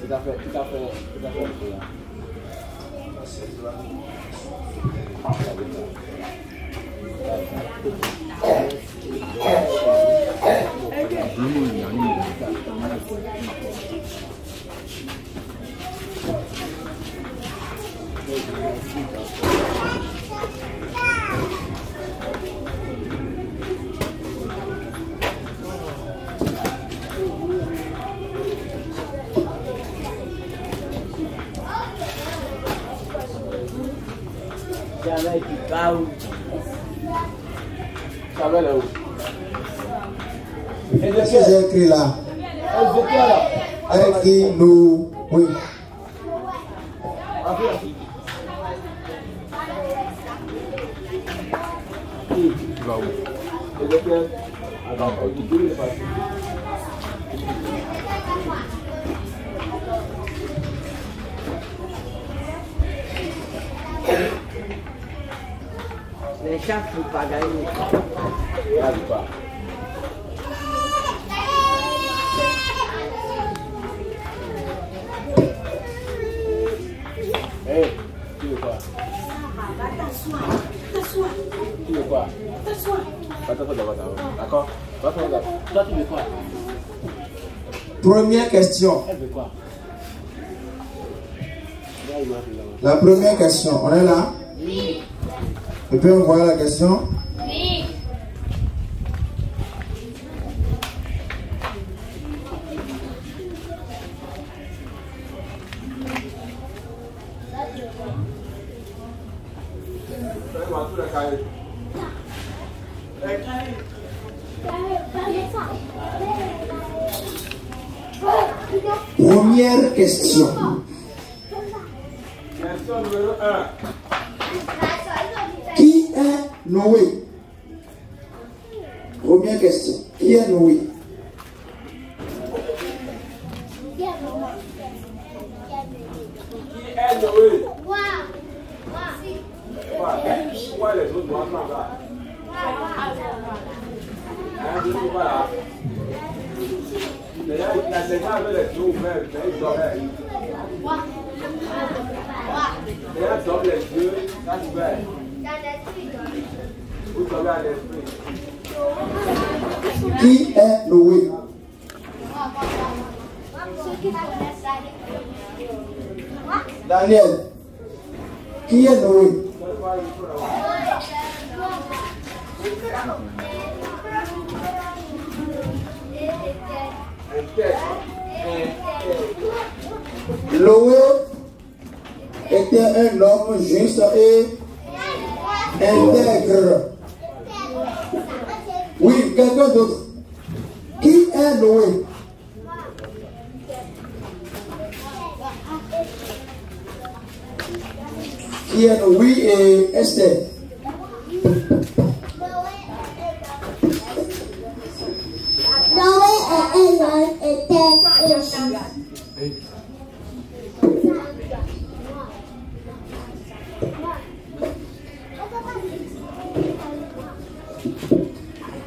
Tout à fait. Qu'est-ce que j'ai écrit là? Avec qui nous... Oui. Les chats ne peuvent pas gagner. Tu veux quoi? Tu veux quoi? Va-t'asseoir d'abord. D'accord? Va-t'asseoir d'abord. Toi, tu veux quoi? Première question. Elle veut quoi? La première question. On est là? Oui. Et puis on voit la question. Oui. Première question. Question numéro 1. Qui est Noé? Première question. Qui est Noé? Qui est Noé? Pourquoi les autres doivent pas là? Je ne sais pas là. D'ailleurs, il a 5 ans avec les yeux ouverts, mais il dormait. D'ailleurs, il dorme les yeux, ça s'ouvert. Vous dormez à l'esprit. Qui est Noé? Daniel. Qui est Noé? Noé était un homme juste et intègre. Oui, quelqu'un d'autre. Qui est Noé? Qui est Noé? Oui, et Esther. Noé est un homme intègre et juste.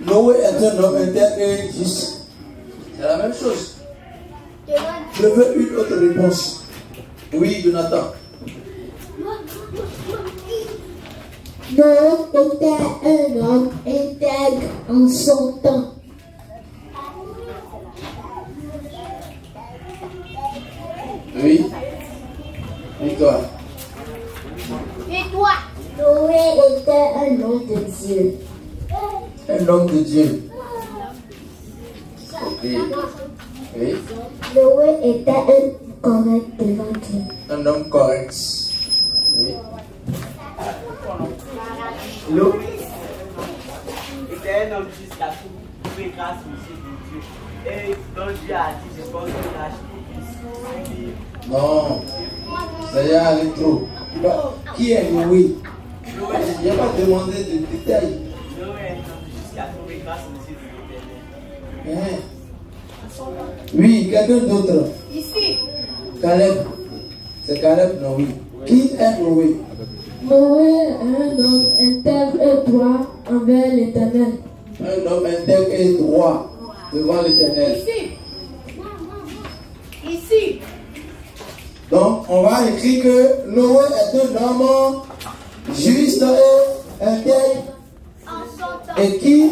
Noé est un homme intègre et juste. C'est la même chose. Je veux une autre réponse. Oui, Jonathan. Noé était un homme intègre en son temps. Oui. Et toi? Et toi? Noé était un homme de Dieu. Un homme de Dieu. Ok. Oui. Noé était un correct devant Dieu. Un homme correct. Oui. L'eau était un homme jusqu'à tout, trouver grâce au Dieu de Dieu. Et donc Dieu a dit, je pense qu'il a acheté. Non. Ça y est, allez trop. Qui est Noé? Il n'a pas demandé de détails. Noé est un homme jusqu'à trouver grâce au Dieu de l'Éternel. Oui, quelqu'un d'autre. Ici. Caleb. C'est Caleb, non, oui. Qui est Noé? Noé est un homme intègre et droit envers l'Éternel. Un homme intègre et droit devant l'Éternel. Ici. Ici. Donc, on va écrire que Noé est un homme juste et intègre et qui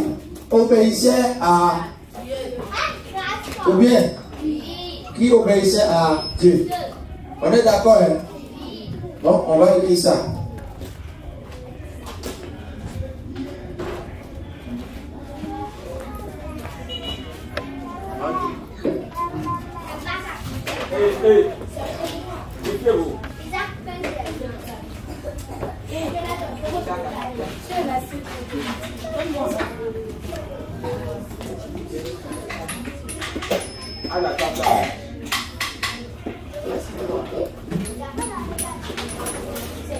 obéissait à ou bien qui obéissait à Dieu. On est d'accord, hein? Donc, on va écrire ça. À la table.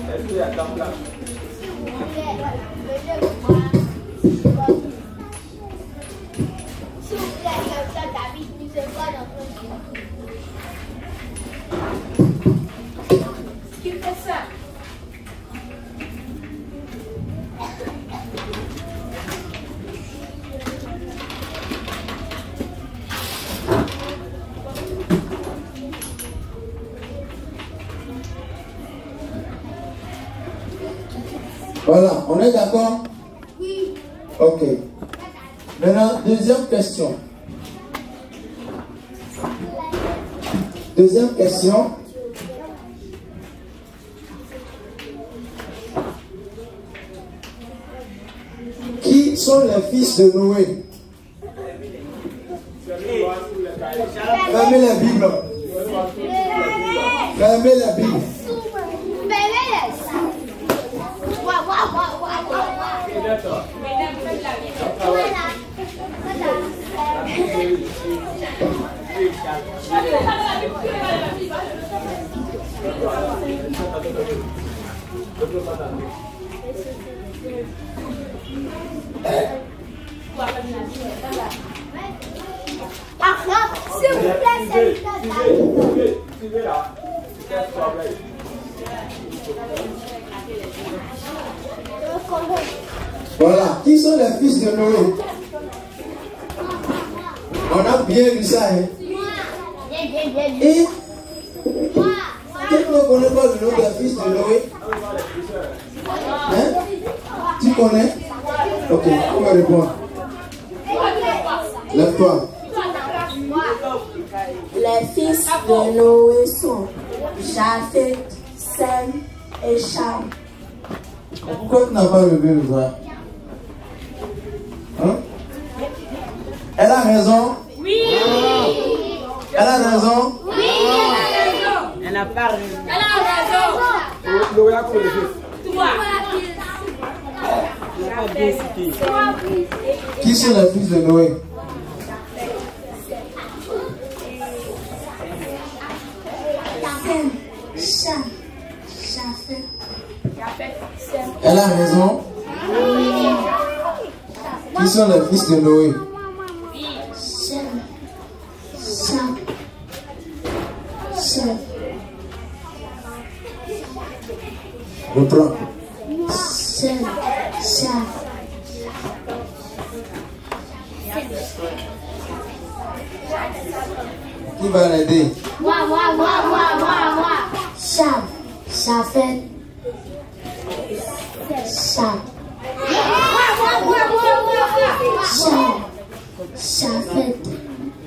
Est-ce qu'il y a la table là? Qui fait ça? Voilà, on est d'accord? Oui. Ok. Maintenant, deuxième question. Deuxième question. Qui sont les fils de Noé? Fermez la Bible. Fermez la Bible. S'il vous plaît, Suivez là. Voilà. Qui sont les fils de Noé? On a bien vu ça, hein? Et quelqu'un ne connaît pas le nom des fils de Noé? Hein? Tu connais? Ok, on va répondre. Lève-toi. les fils de Noé sont Japheth, Sem et Cham. Pourquoi tu n'as pas levé le bras? Hein? Elle a raison? Oui. Elle a raison? Oui. Elle n'a pas raison. Elle a raison. Noé a combien de fils? Toi. Elle n'a pas bien cité. Qui sont les fils de Noé? Sem, Cham, Japheth. Elle a raison? Qui sont les fils de Noé? Sem, Cham, Sem. Reprends. Sem, Cham. Qui va l'aider? Moi. Cham, Japheth, Chat. Chafette.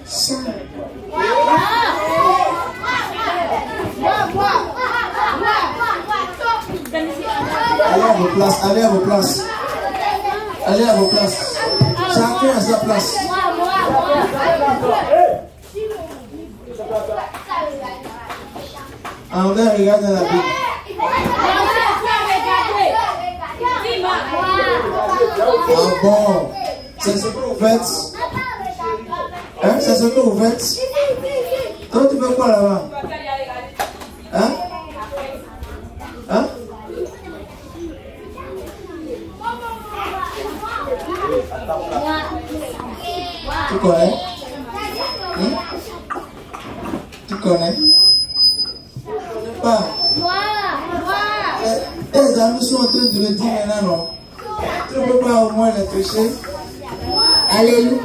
Chat. Allez à vos places, allez à vos places. Allez à vos places. Chacun à sa place. André, regarde dans la Bible. Ah bon, c'est ce que vous faites? Hein? C'est ce que vous faites? Toi, tu fais quoi là-bas? Hein? Hein? Tu connais? Hein? Tu connais? Pas. Tes amis sont en train de le dire maintenant, non? Tu ne peux pas au moins les toucher? Alléluia.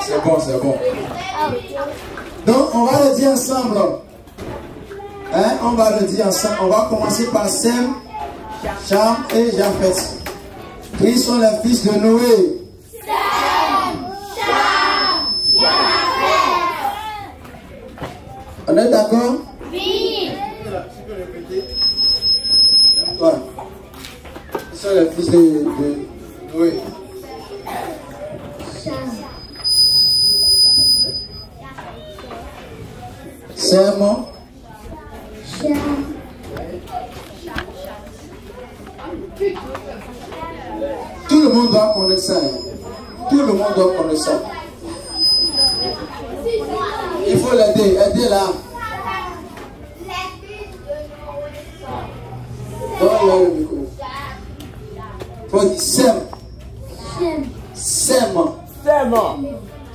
C'est bon, c'est bon. Donc, on va le dire ensemble. Hein? On va le dire ensemble. On va commencer par Sem, Cham et Japheth. Qui sont les fils de Noé? On est d'accord? Oui. Tu peux répéter? Toi. Qui sont les fils de Noé? Sem, tout le monde doit connaître ça. Tout le monde doit connaître ça. Il faut l'aider. Aider là. Donne-le le micro. Il faut dire Sem. Sem.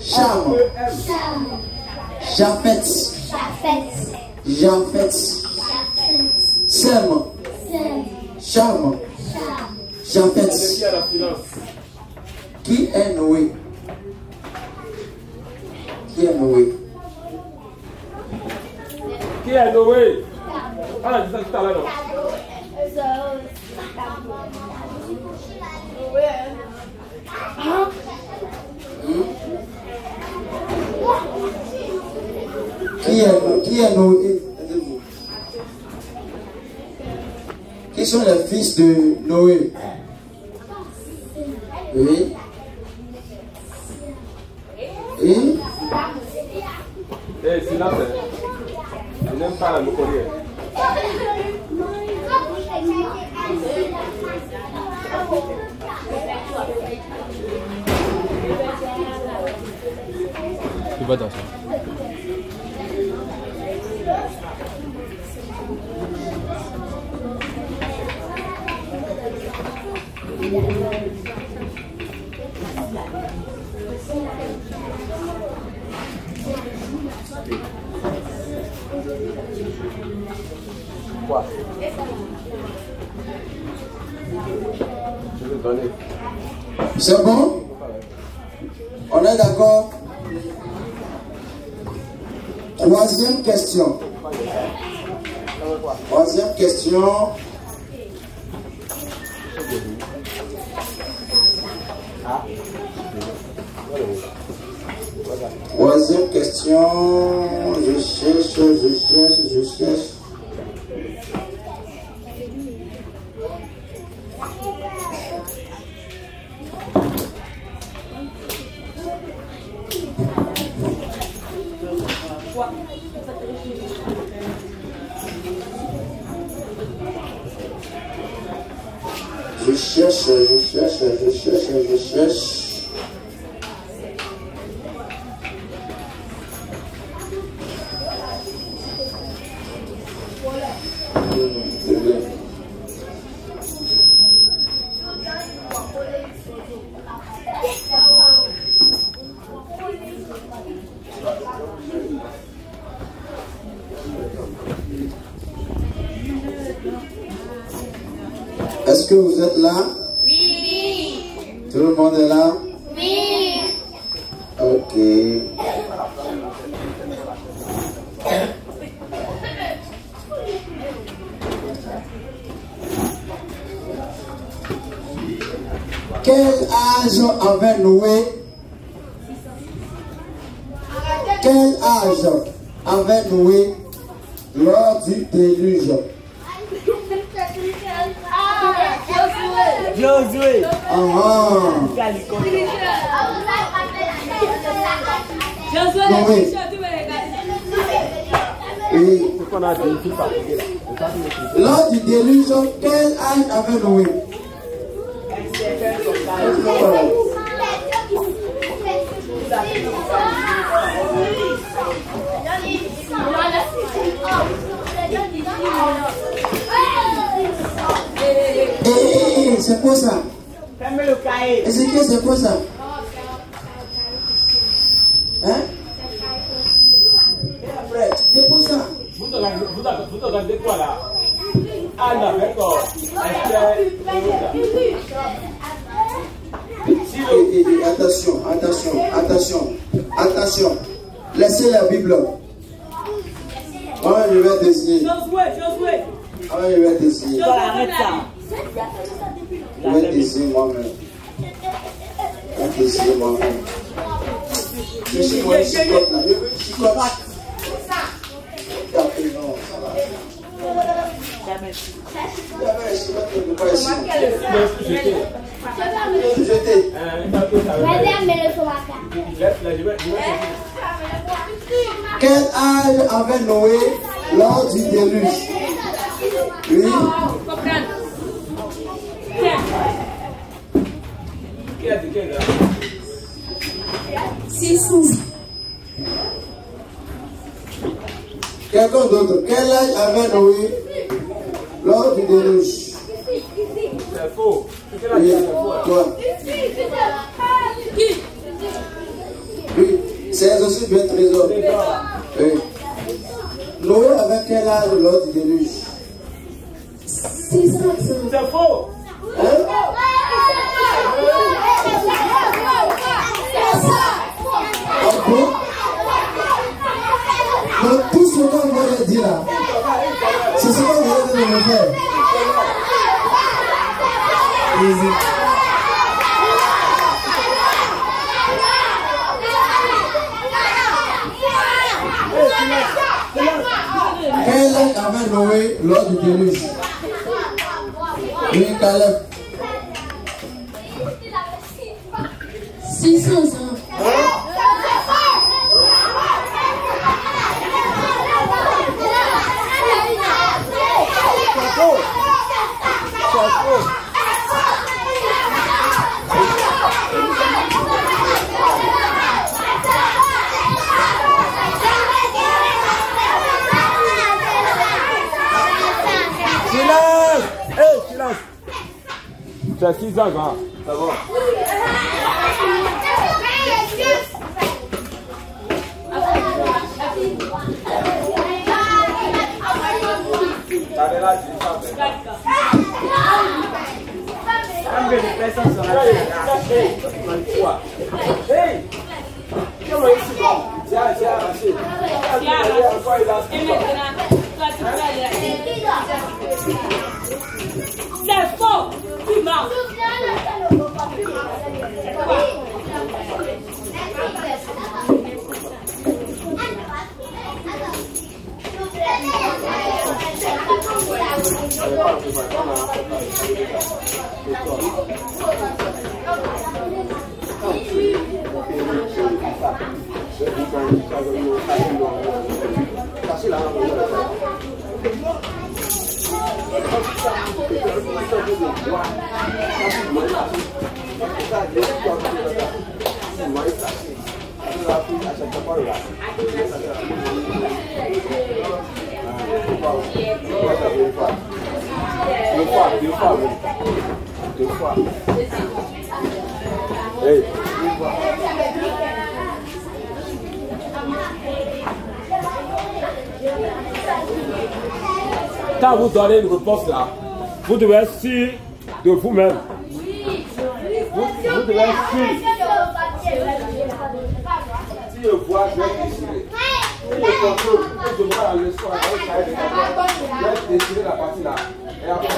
Cham. Japheth. Sem. Cham. Japheth. Qui est Noé? Qui est Noé? Qui est Noé? Ah, je dis ça tout à l'heure. Qui est Noé? Qui sont les fils de Noé? Oui. Et? Eh, silence. Je n'aime pas la mocorie. Tu vas danser. Quoi? Je vais donner. C'est bon? On est d'accord? Troisième question. Troisième question. Troisième question. Je cherche. Je cherche. Est-ce que vous êtes là? Oui. Tout le monde est là? Oui. Ok. Quel âge avait Noé? Quel âge avait Noé lors du déluge? Josué. Noé. Oui. Lors du déluge, quel âge avait Noé? C'est quoi ça? Fermez le cahier. Ézéchiel, c'est quoi ça? Hein? C'est quoi ça? Vous regardez quoi là? Ah, d'accord. Attention. Laissez la Bible. Moi, je vais désigner. Josué. Je vais désigner. Arrête ça. Je vais désigner moi-même. Je suis moi, je chicote là. Je chicote. Non, ça va. Quel âge avait Noé lors du déluge? Oui. Qui a dit quel âge? 6 ans. Quelqu'un d'autre. Quel âge avait Noé lors du déluge? C'est faux. Oui, toi. Oui, c'est aussi bien trésor. Oui. Noé avait quel âge lors du déluge? 6 ans. C'est faux. Donc tout ce qu'on vient de dire là, c'est ce qu'on vient de me faire. Quel âge avait Noé lors du déluge? Oui, Caleb. 600 ans. Silence. Tu as 6 ans, hein? Ça va. Hey! Comment il tiens, arraché. Et maintenant, toi, tu vas aller. C'est faux. Tu mens. Deux fois. Hey. Quand vous donnez une réponse là, vous devez être sûr de vous-même. Vous devez être sûr. Si je vois, je vais décider. Si je contrôle, je vois la leçon, je vais décider la partie là. Et après,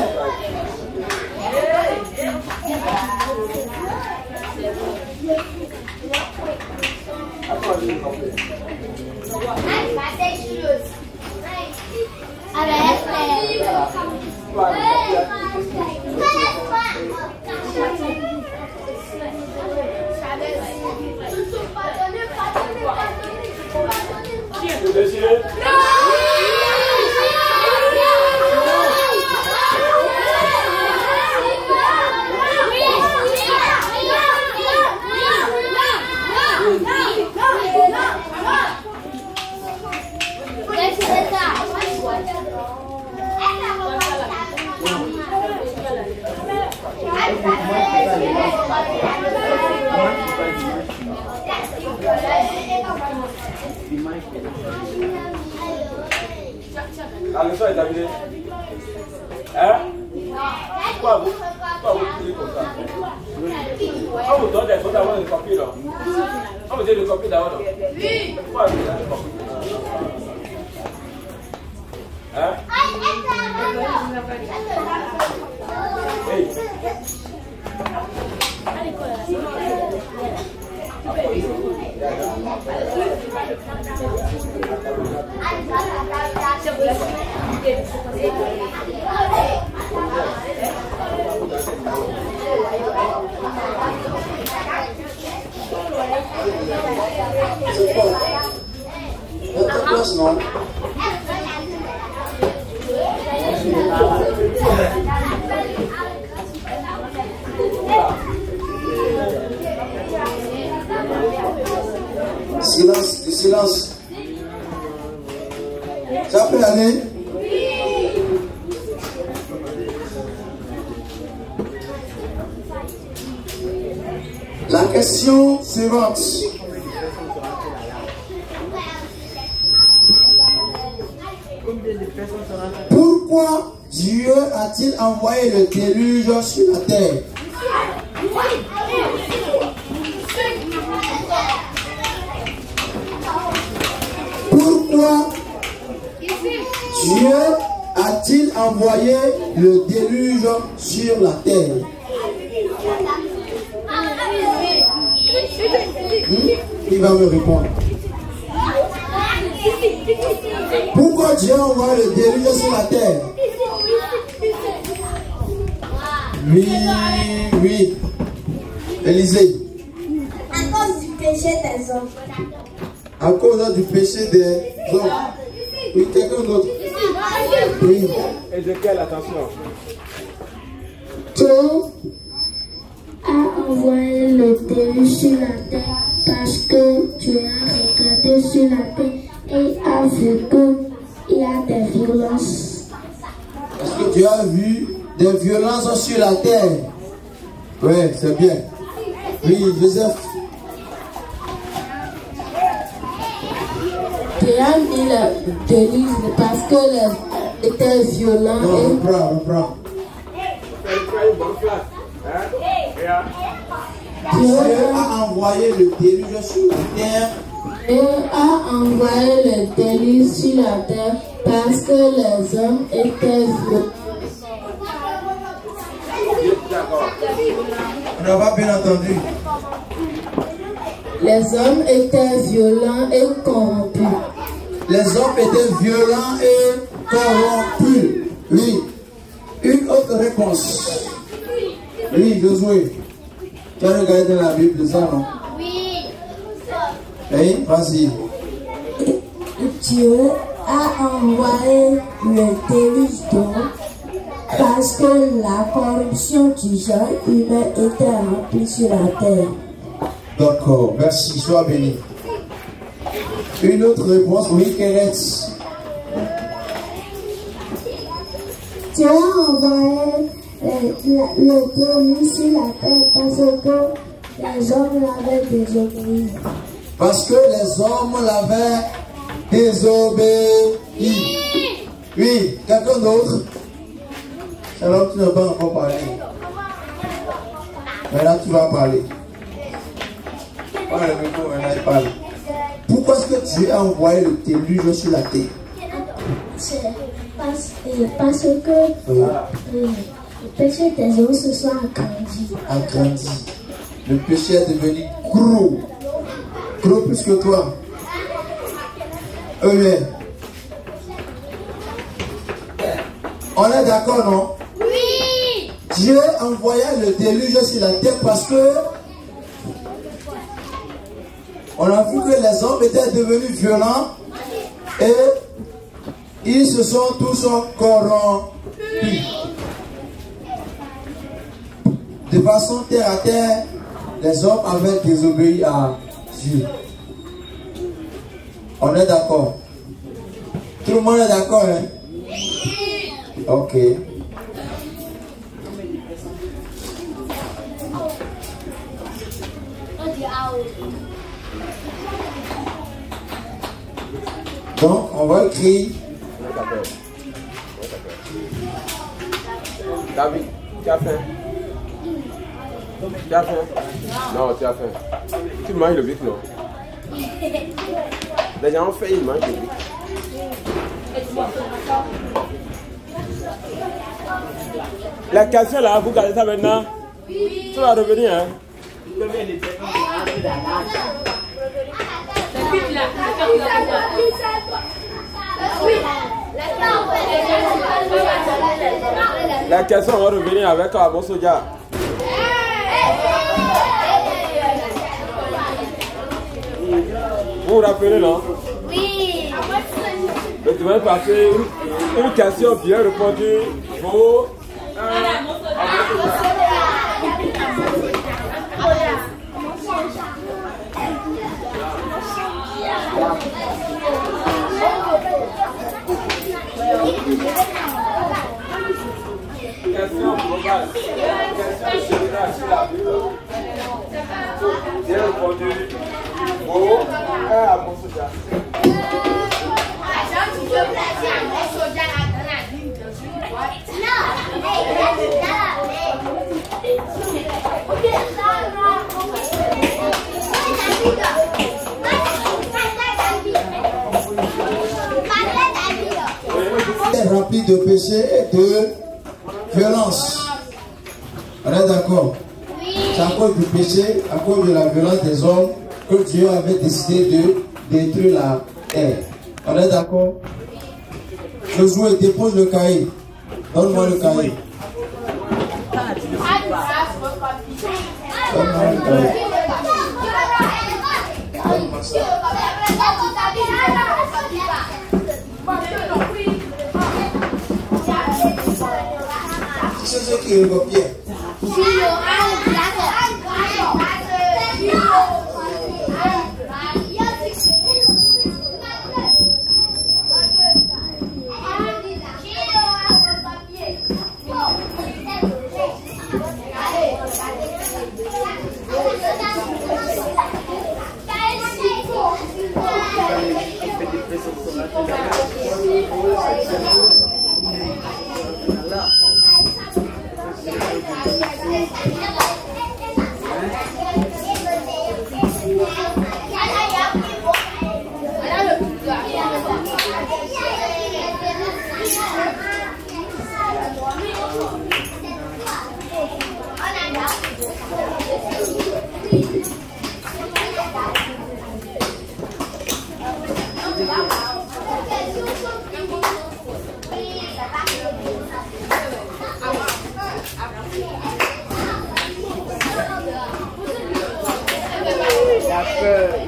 La leçon est terminée. Hein? Pourquoi vous criez comme ça? On vous donne des choses d'avoir une copie là. On vous dit de copier d'abord. Oui. Pourquoi vous avez une copie? Hein? Hey. C'est quoi? Votre place, non? Silence, du silence. Ça peut aller? La question suivante. Pourquoi Dieu a-t-il envoyé le déluge sur la terre? Pourquoi Dieu a-t-il envoyé le déluge sur la terre? Il va me répondre. Pourquoi Dieu a envoyé le déluge sur la terre? Oui. Élisée. À cause du péché des hommes. À cause du péché des hommes. Oui, quelqu'un d'autre. Oui. Ézéchiel, attention. Dieu a envoyé le déluge sur la terre parce que Dieu a regardé sur la terre et a vu qu'il y a des violences. Parce que Dieu a vu des violences sur la terre. Oui, c'est bien. Oui, Joseph. Dieu a mis le déluge parce que les étaient violents. Non, reprends. Dieu a envoyé le déluge sur la terre. Dieu a envoyé le déluge sur la terre parce que les hommes étaient violents. On n'a pas bien entendu. Les hommes étaient violents et corrompus. Les hommes étaient violents et corrompus. Oui. Une autre réponse. Oui, Josué. Tu as regardé dans la Bible de ça, non? Oui. Oui, vas-y. Dieu a envoyé le déluge d'eau parce que la corruption du genre humain était remplie sur la terre. D'accord, merci, sois béni. Une autre réponse, oui, Kéretz. Dieu a envoyé le déluge sur la terre parce que les hommes l'avaient désobéi. Parce que les hommes l'avaient désobéi. Oui, quelqu'un d'autre? Alors tu n'as pas encore parlé. Maintenant tu vas parler. Prends le micro, maintenant il parle. Pourquoi est-ce que Dieu a envoyé le déluge sur la terre? C'est parce que le péché des hommes se soit agrandi. Le péché est devenu gros. Gros plus que toi. Oui. On est d'accord, non? Oui. Dieu envoya le déluge sur la terre parce que on a vu que les hommes étaient devenus violents et ils se sont tous corrompus. De façon terre à terre, les hommes avaient désobéi à Dieu. On est d'accord? Tout le monde est d'accord, hein? Ok. Donc, on va écrire. David, tu as faim? Tu as faim? Non, tu as faim. Tu manges le bic, non? Les gens ont fait, ils mangent le bic. La question là, vous gardez ça maintenant? Oui. Tu vas revenir, hein? La question, on va revenir avec mon soja. Vous vous rappelez, non? Oui. Mais tu vas passer une question bien répondue. Vaut question globale. Question générale sur la Bible. Bien répondu. Vaut à mon soja. Rempli de péché et de violence. On est d'accord? C'est à cause du péché, à cause de la violence des hommes que Dieu avait décidé de détruire la terre. On est d'accord? Josué, dépose le cahier. Donne-moi le cahier. Donne-moi le cahier. Donne-moi ça. C'est ce qui est copié.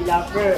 Il a peur.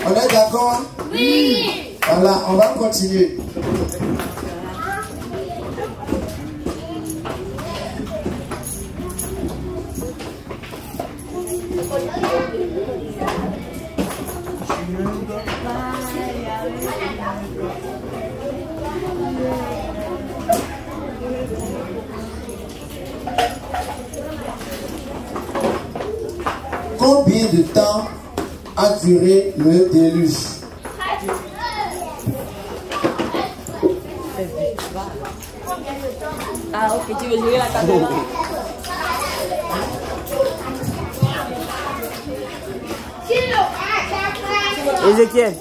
On est d'accord? Oui. Voilà, on va continuer. Combien de temps a duré le déluge? Ah, ok, tu veux jouer la caméra? Ézéchiel.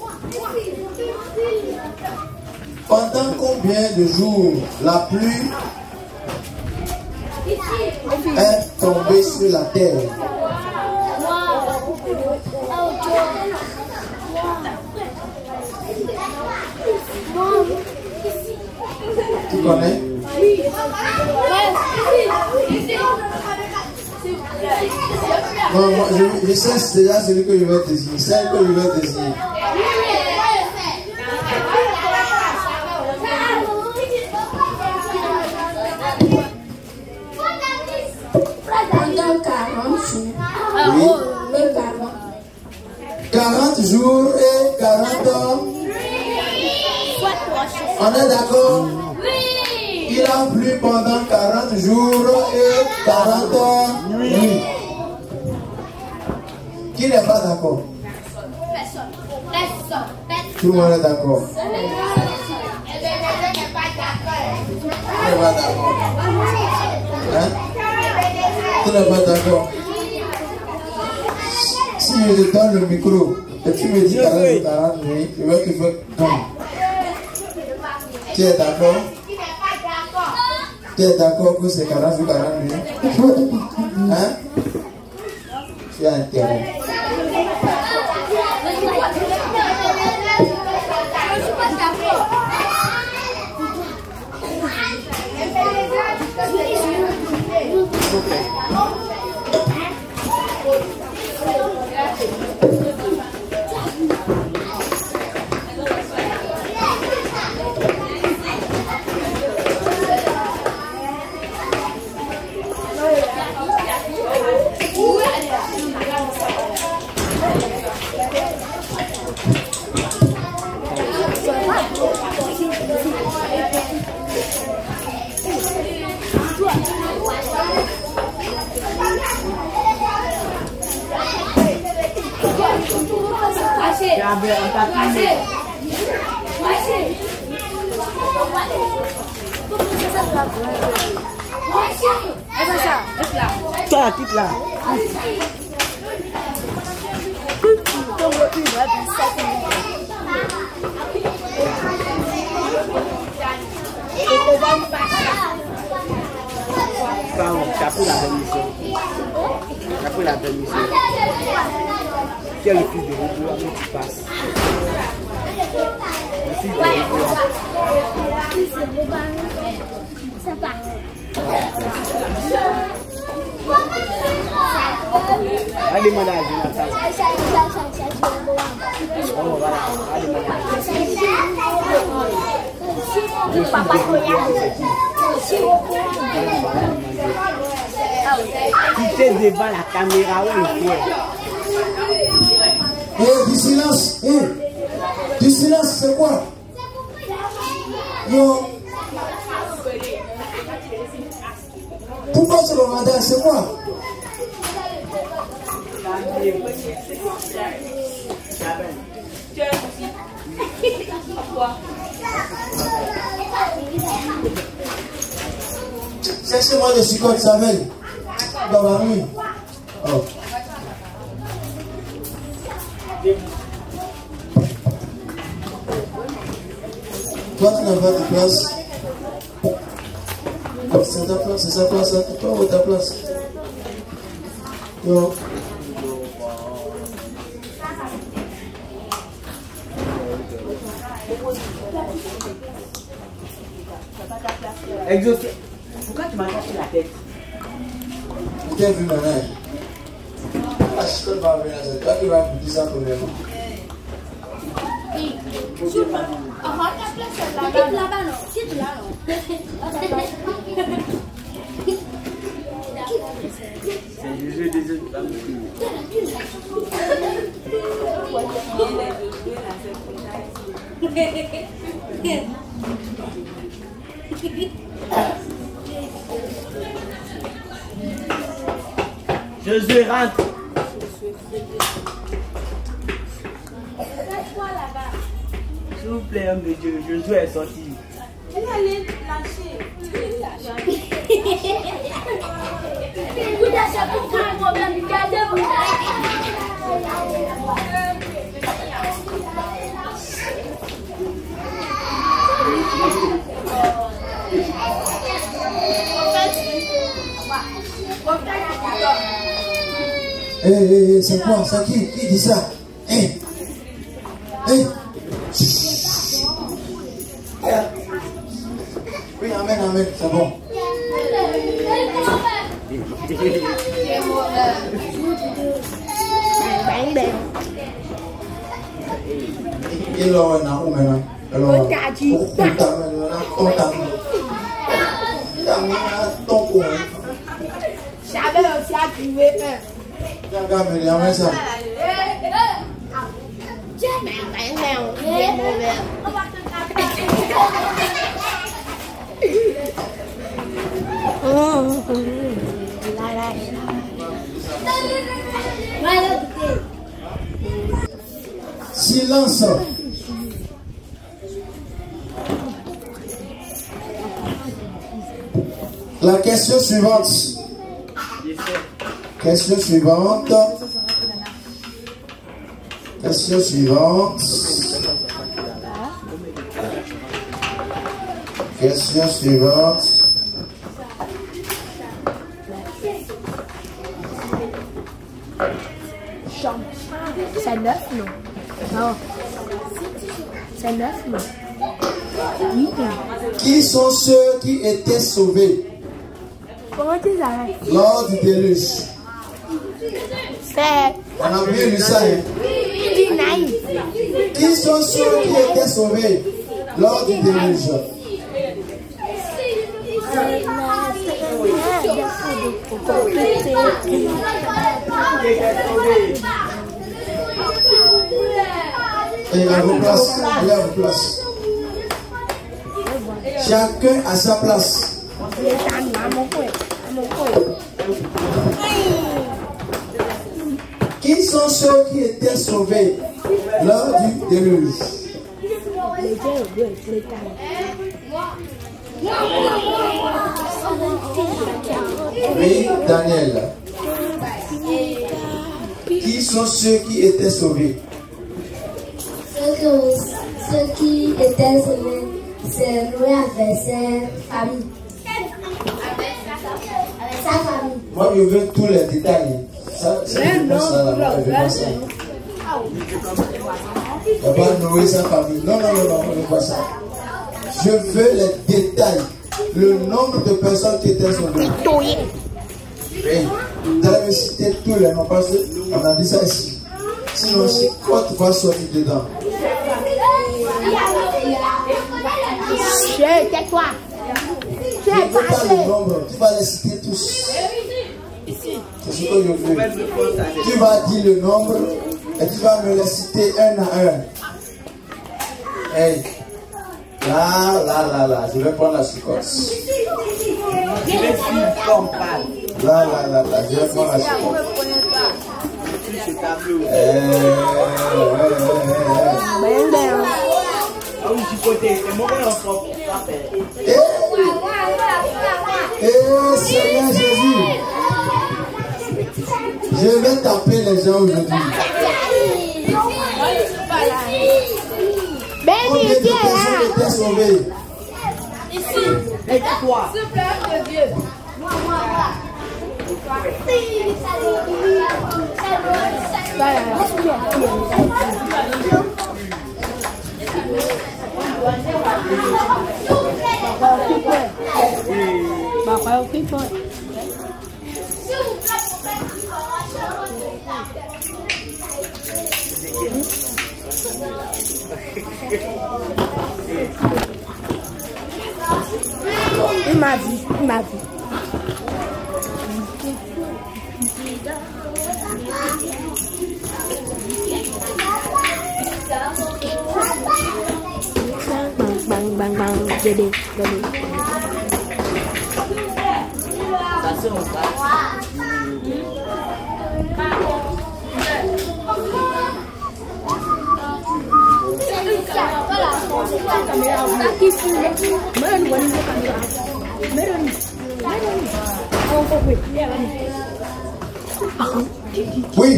Pendant combien de jours la pluie est tombée sur la terre? Tu connais? Non, moi, je sais déjà celui que je vais désigner. Celle que je vais désigner. Pendant 40 jours. Oui. Et 40 jours et 40 heures. On est d'accord? Oui. Il a plu pendant 40 jours et 40 heures. Oui. Qui n'est pas d'accord? Tout le monde est d'accord. Qui n'est pas d'accord? Hein? Qui n'est pas d'accord? Si je te donne le micro et tu me dis 40 oui, je veux que tu fasses non. Tu es d'accord? Tu es d'accord que c'est 40 ou 40 nuits? Hein? Tu as intérêt. Toi, quitte là. T'as pris la permission. T'as pris la permission. Tu es le fils de Robo, après tu passes. Le fils de Robo. Allez, madame, Jonathan. Oh, voilà. Allez, tu es devant la caméra, où Eh, du silence. Du silence, c'est quoi? Yo. Pourquoi tu le mandat? C'est quoi? Cherchez-moi des chicots, Samuel. Bah, oui. Oh. Toi, tu n'as pas de place. C'est ta place, c'est sa place. Toi, où est ta place? Yo. Exaucé. Pourquoi tu m'as caché la tête? Je t'ai vu maintenant. Ah, je ne peux pas venir à ça. Toi qui vas me dire ça premièrement. Josué rentre. S'il vous plaît, homme de Dieu, Josué est sorti. Elle allait lâcher. Vous achetez pour tout le problème du gardien. C'est quoi? C'est qui dit ça? Oui, amen, c'est bon. Il a un maintenant. Alors, J'avais aussi activé un. Ça. Silence. La question suivante. Question suivante. Question suivante. Question suivante. C'est 9, non? Non. C'est 9, non? Oui. Qui sont ceux qui étaient sauvés Comment tu l'arrêtes? lors du déluge? C'est. On a bien lu ça. Hein? Qui sont ceux qui étaient sauvés lors du déluge? Et à vos places, allez à vos places. Chacun à sa place. Qui sont ceux qui étaient sauvés lors du déluge? Oui, Daniel. Qui sont ceux qui étaient sauvés? Ceux qui étaient sauvés, c'est Noé avec sa famille. Avec sa famille. Moi, je veux tous les détails. Ça, c'est pas ça, là. Je veux pas ça. Il n'y a pas Noé, sa famille. Non, je veux pas ça. Je veux les détails. Le nombre de personnes qui étaient sauvées. Oui. Vous allez me citer tous les noms parce qu'on a dit ça ici. Sinon, quoi tu vas sortir dedans? Tais-toi. Je ne veux pas le nombre. Tu vas les citer tous. C'est ce que je veux. Tu vas dire le nombre et tu vas me les citer un à un. Hey. Là. Je vais prendre la sucose. Je vais suivre comme pas. Là. Je vais prendre la sucose. Ah oui, du côté, c'est mauvais encore. Seigneur Jésus, je vais taper les gens aujourd'hui. Combien de personnes étaient sauvées? Ici. Et toi? S'il te plaît, de Dieu. Il m'a dit. bang bang jadi. Ça c'est mon frère. Oui.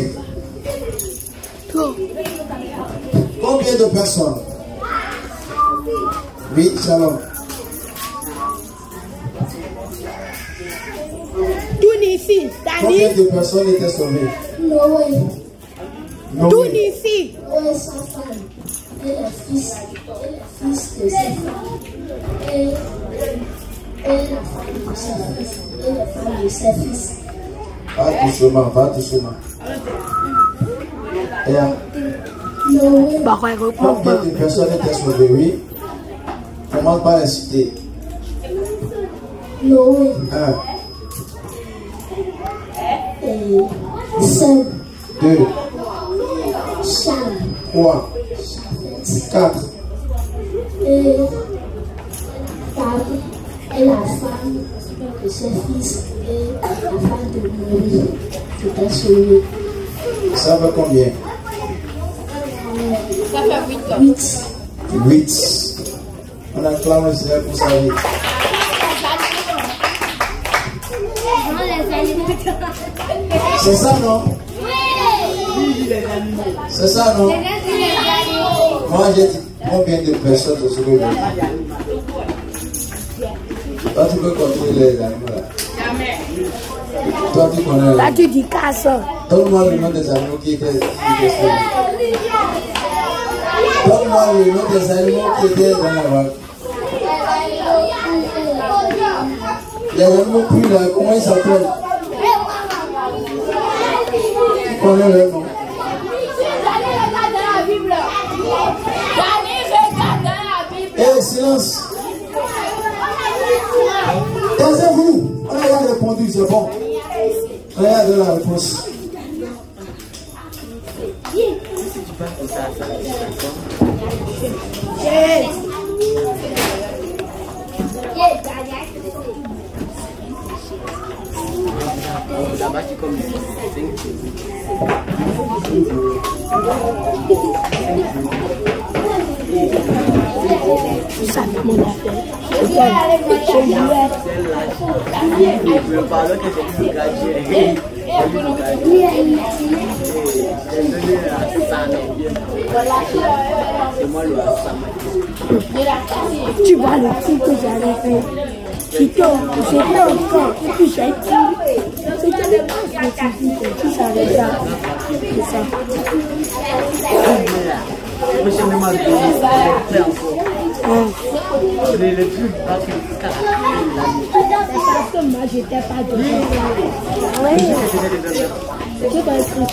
Combien de personnes? Oui, shalom. Combien de personnes étaient sauvées? Noé. Noé. Noé, sa femme. Et le fils de sa femme. Et la femme de sa fils. Et la femme de sa fils. Va doucement, va doucement. Et Noé. combien de personnes étaient sauvées? Oui. Commence par les citer. Noé. 1, Et Sem. 2, Cham. 3, 4. Et la femme de ses fils. Et la femme de Noé. C'était sauvée. Ça fait combien? Ça fait 8 ans. 8. On acclame le Seigneur pour sa vie. C'est ça, non? C'est ça, non? Moi, j'ai dit combien de personnes se sont sauvées? Toi, tu peux contrôler les animaux là. Toi, tu connais. Là, tu dis casse. Donne-moi le nom des animaux qui étaient sauvés. Donne-moi le nom des animaux qui étaient dans la vague. Les animaux plus là, comment ils s'appellent? Tu connais leur nom? Eh, silence! Taisez-vous! On a répondu, c'est bon. Regarde la réponse. Là-bas, tu comme Ça, mon affaire. je parle que c'est du gradué. C'est moi le Hassan. Tu vois le truc que j'avais fait. C'était encore. Et puis j'ai dit. C'était le pas spécifique. Tu savais ça. C'est ça. Moi, je me demande de faire encore. Le truc, parce que Parce que moi, j'étais pas de oui. C'est pas le truc.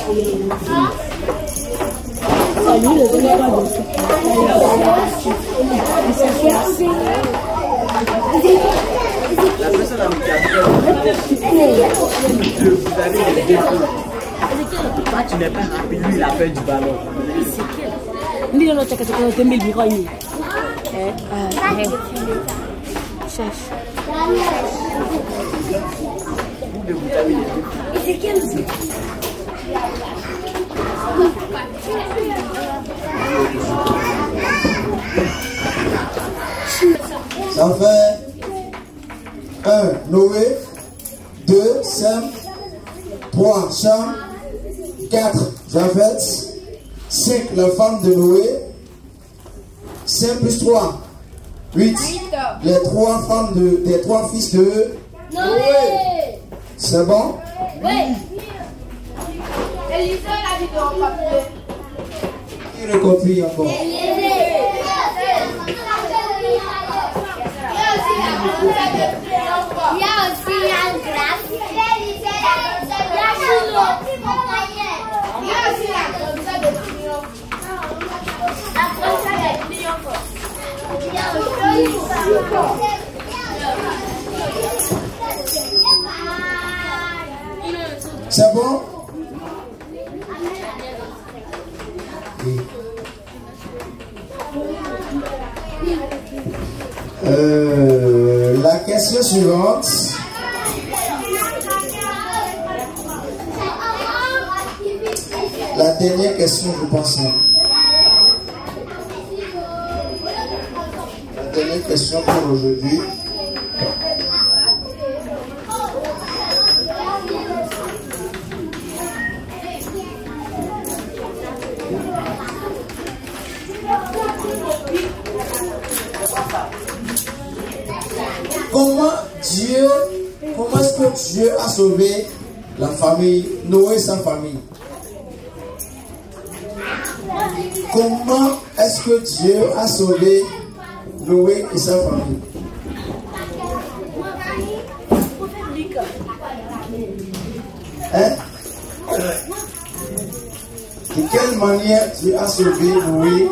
C'est lui le donneur de tout. la personne a mis vous avez les défauts. Toi, tu n'es pas rapide, lui, il a fait du ballon. Ni le note que tu as mis le birogne. Cherche. Ça fait 1, Noé, 2, Sem, 3, Cham, 4, Japhet, 5, la femme de Noé, 5 plus 3, 8. Les 3 femmes des 3 fils de Noé. C'est bon? Oui. Elisa a dit de papier. Qui recopie encore? Il y a aussi la glace. Il y a aussi la grosse de triomphe. La grosse de triomphe. C'est bon? Oui. La question suivante. La dernière question, je pense. La dernière question pour aujourd'hui. Comment est-ce que Dieu a sauvé la famille, Noé et sa famille? Comment est-ce que Dieu a sauvé Noé et sa famille? Hein? De quelle manière Dieu a sauvé Noé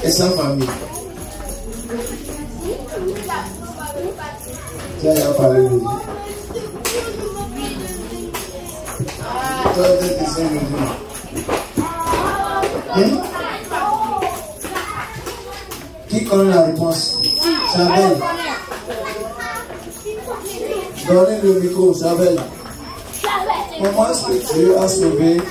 et sa famille? Tiens, il a parlé de lui. Toi, tu es dessin de lui. Qui connaît la réponse? Chabelle. Donnez le micro, Chabelle. Comment est-ce que Dieu a sauvé?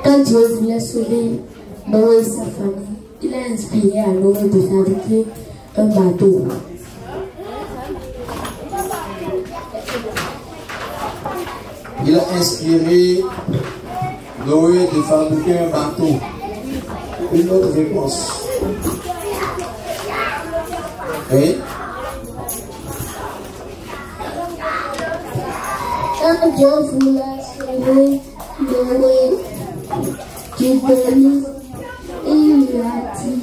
Quand Dieu voulait sauver Noé et sa famille, il a inspiré à Noé de fabriquer un bateau. Il a inspiré Noé de fabriquer un bateau. Une autre réponse. Oui. Quand Dieu voulait sauver Noé du déluge, il lui a dit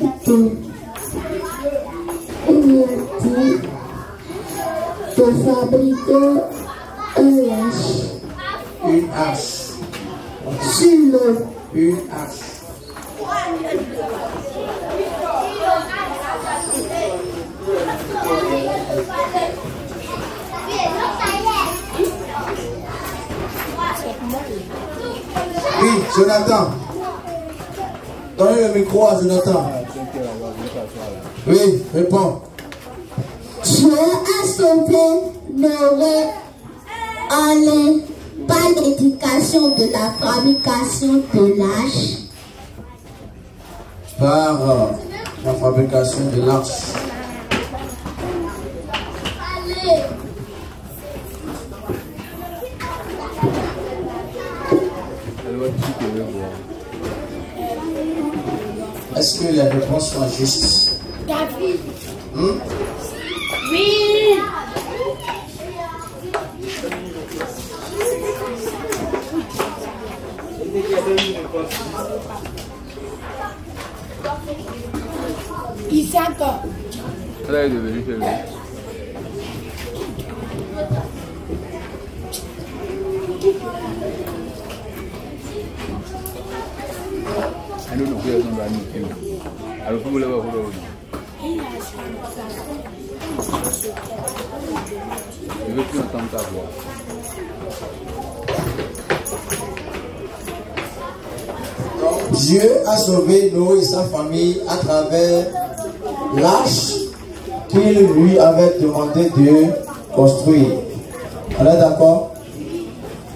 de fabriquer un arche. Une arche. Sur l'eau. Une arche. Oui, Jonathan. Donnez le micro à Jonathan. Oui, réponds. Dieu a sauvé Noé par l'éducation de la fabrication de l'arche. Par la fabrication de l'arche. Est-ce que les réponses sont justes? David. Oui. Isaac. Là, il est devenu chez lui. I don't know where it's going to be. I don't know where it's going. Je veux plus entendre ta voix. Dieu a sauvé Noé et sa famille à travers l'arche qu'il lui avait demandé de construire. On est d'accord?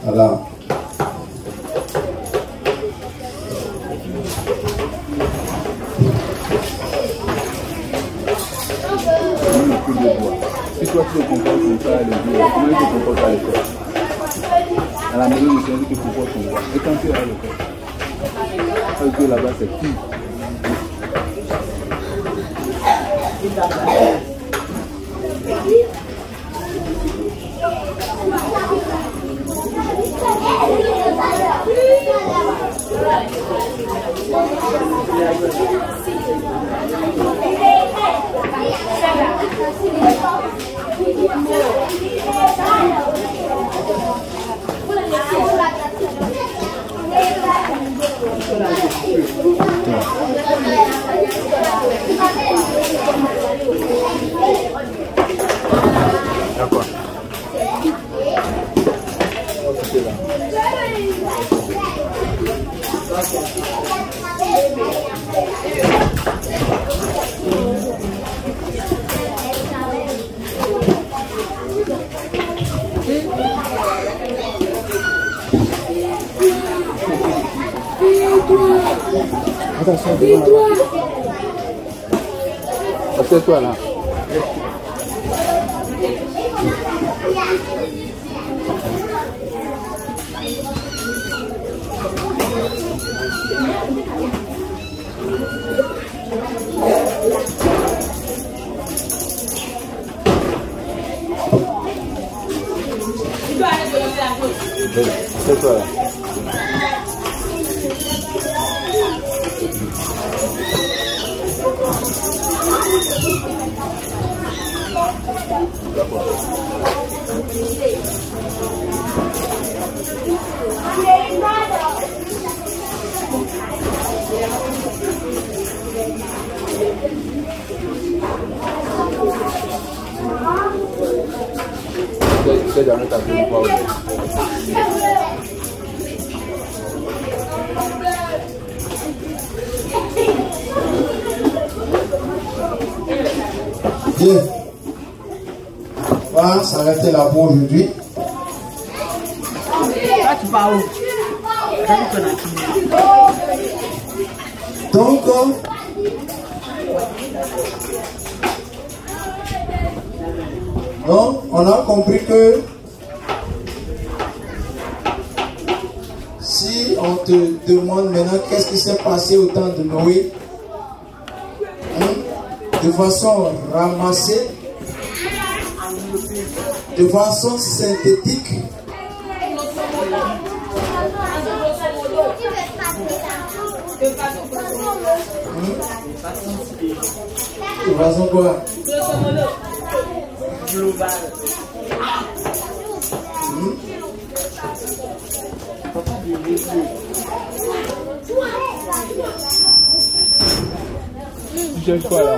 Voilà. Si toi tu te comportes comme ça, comment il te comporte à l'école? À la maison, tu te comportes comme ça. Et quand tu es à l'école, parce que là-bas c'est qui? D'accord. Assieds-toi là. Assieds-toi là. C'est dans le tapis. Bien. Voilà, s'arrêter là pour aujourd'hui. Donc, on a compris que si on te demande maintenant qu'est-ce qui s'est passé au temps de Noé, de façon ramassée, de façon synthétique, de façon quoi? Global. Tu cherches quoi là?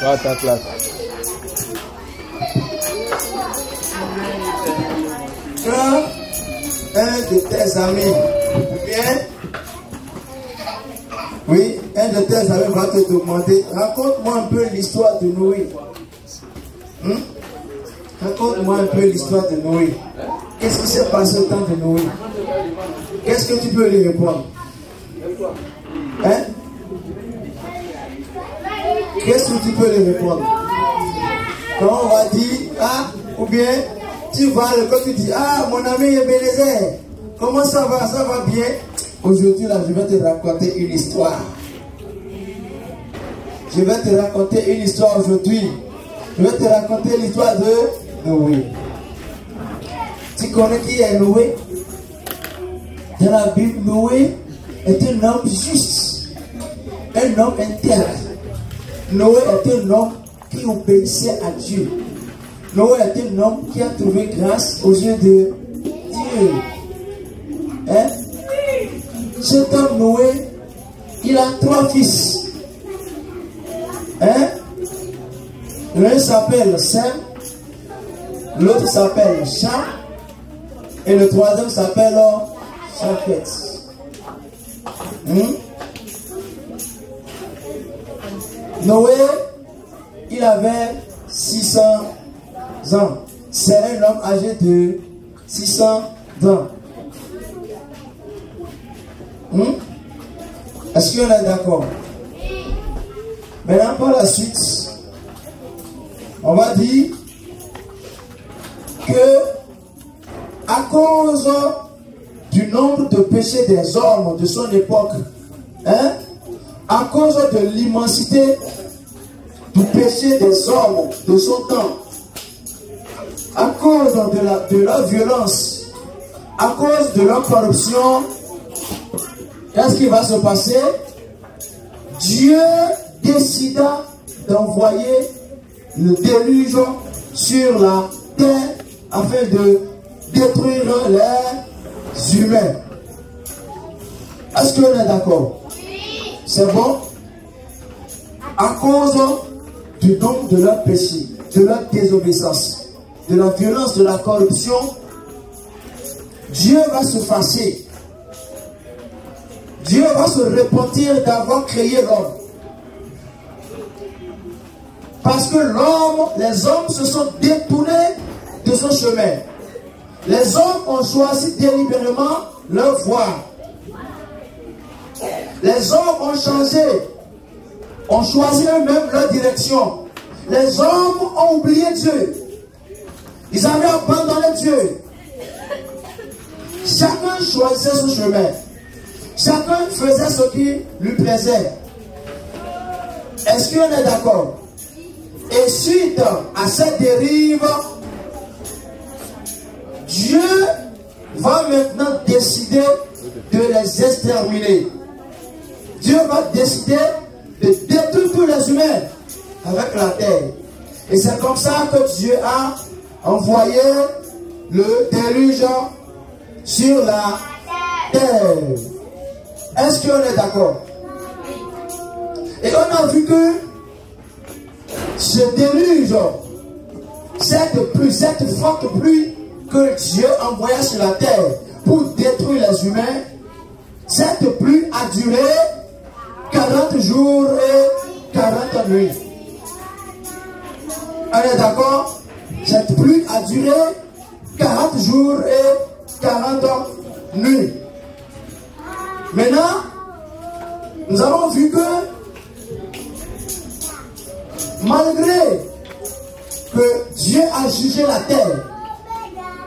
Va à ta place. Quand un de tes amis vient, oui, un de tes amis va te demander, raconte-moi un peu l'histoire de Noé. Raconte-moi un peu l'histoire de Noé. Qu'est-ce qui s'est passé au temps de Noé? Qu'est-ce que tu peux lui répondre? Hein? Qu'est-ce que tu peux lui répondre? Quand on va dire, ah, ou bien, tu vas quand tu dis, ah, mon ami Ebenezer, comment ça va? Ça va bien? Aujourd'hui, là, je vais te raconter une histoire. Je vais te raconter une histoire aujourd'hui. Je vais te raconter l'histoire de Noé. Tu connais qui est Noé? Dans la Bible, Noé est un homme juste, un homme intègre. Noé est un homme qui obéissait à Dieu. Noé est un homme qui a trouvé grâce aux yeux de Dieu. Hein? Cet homme Noé, il a 3 fils. Hein? L'un s'appelle Sem, l'autre s'appelle Cham, et le troisième s'appelle Chafet. Noé, il avait 600 ans. C'est un homme âgé de 600 ans. Est-ce qu'on est d'accord? Maintenant, par la suite, on va dire que à cause du nombre de péchés des hommes de son époque, hein, à cause de l'immensité du péché des hommes de son temps, à cause de leur violence, à cause de leur corruption, qu'est-ce qui va se passer? Dieu décida d'envoyer le déluge sur la terre afin de détruire les humains. Est-ce qu'on est d'accord? C'est bon? à cause du nombre de leur péché, de leur désobéissance, de la violence, de la corruption, Dieu va se fâcher. Dieu va se repentir d'avoir créé l'homme. Parce que les hommes se sont détournés de son chemin. Les hommes ont choisi délibérément leur voie. Les hommes ont changé, ont choisi eux-mêmes leur direction. Les hommes ont oublié Dieu. Ils avaient abandonné Dieu. Chacun choisissait son chemin. Chacun faisait ce qui lui plaisait. Est-ce qu'on est d'accord? Et suite à cette dérive, Dieu va maintenant décider de les exterminer. Dieu va décider de détruire tous les humains avec la terre. Et c'est comme ça que Dieu a envoyé le déluge sur la terre. Est-ce qu'on est d'accord? Et on a vu que ce déluge, cette forte pluie que Dieu envoya sur la terre pour détruire les humains, cette pluie a duré 40 jours et 40 nuits. On est d'accord? Cette pluie a duré 40 jours et 40 nuits. Maintenant, nous avons vu que malgré que Dieu a jugé la terre,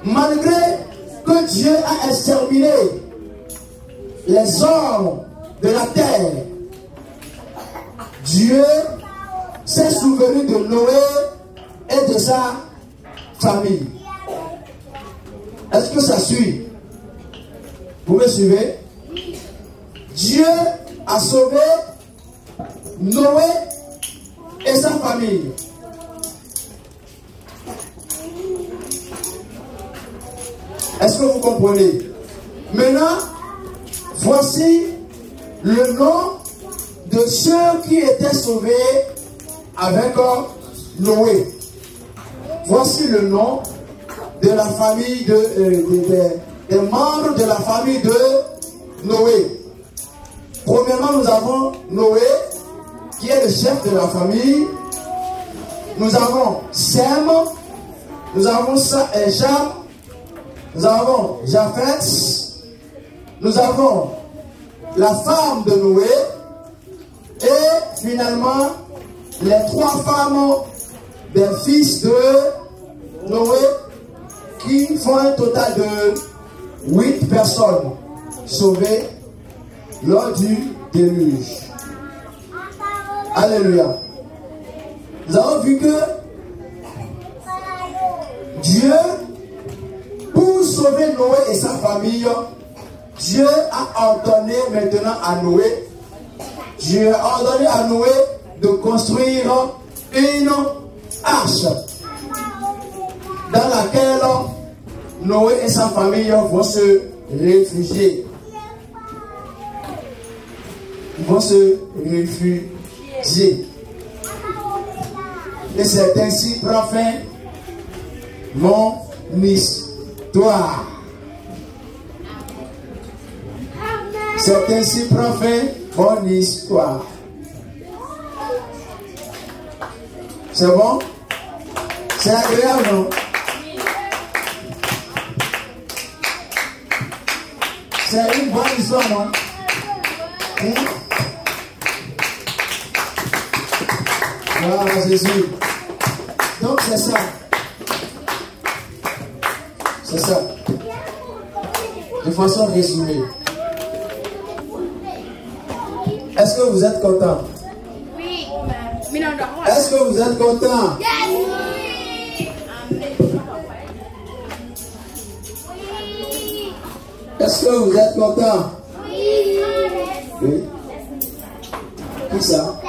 malgré que Dieu a exterminé les hommes de la terre, Dieu s'est souvenu de Noé et de sa famille. Est-ce que ça suit? Vous me suivez? Dieu a sauvé Noé et sa famille. Est-ce que vous comprenez? Maintenant, voici le nom de ceux qui étaient sauvés avec Noé. Voici le nom de la famille des membres de la famille de Noé. Premièrement, nous avons Noé, qui est le chef de la famille. Nous avons Sem, nous avons Jam, nous avons Japheth, nous avons la femme de Noé, et finalement, les 3 femmes des fils de Noé, qui font un total de 8 personnes sauvées lors du déluge. Alléluia. Nous avons vu que Dieu, pour sauver Noé et sa famille, Dieu a ordonné maintenant à Noé, Dieu a ordonné à Noé de construire une arche dans laquelle Noé et sa famille vont se réfugier. Ils vont se réfugier. Et c'est ainsi prend fin mon histoire. C'est ainsi prend fin mon histoire. C'est bon? C'est agréable, non? C'est une bonne histoire, non? Voilà, Jésus. Donc c'est ça. C'est ça. De façon résumée. Est-ce que vous êtes content? Oui. Est-ce que vous êtes content? Est-ce que vous êtes content? Oui. Qui ça?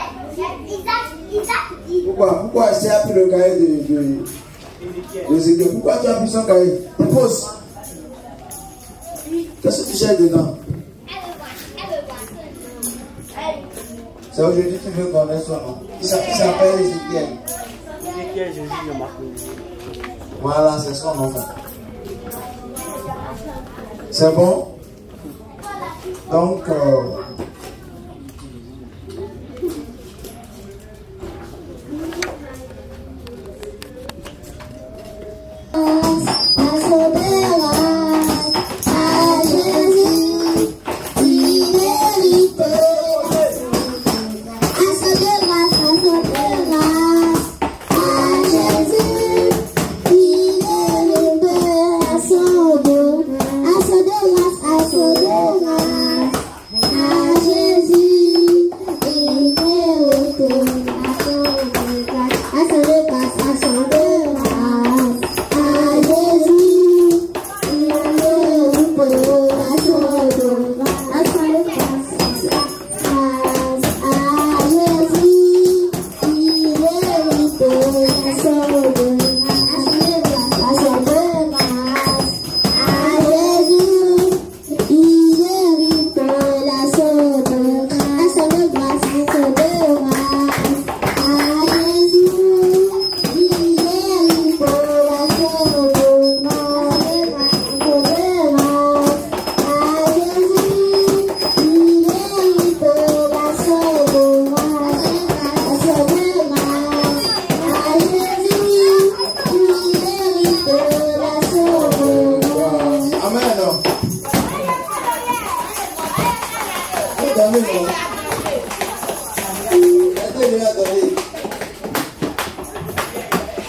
Pourquoi est-ce que tu as pris le cahier de Zéké? Pourquoi tu as pris son cahier? Pose. Qu'est-ce que tu cherches dedans? C'est aujourd'hui que tu veux connaître son nom. Il s'appelle Ézéchiel. Ézéchiel Jésus de Marco. Voilà, c'est son nom. C'est bon? Donc,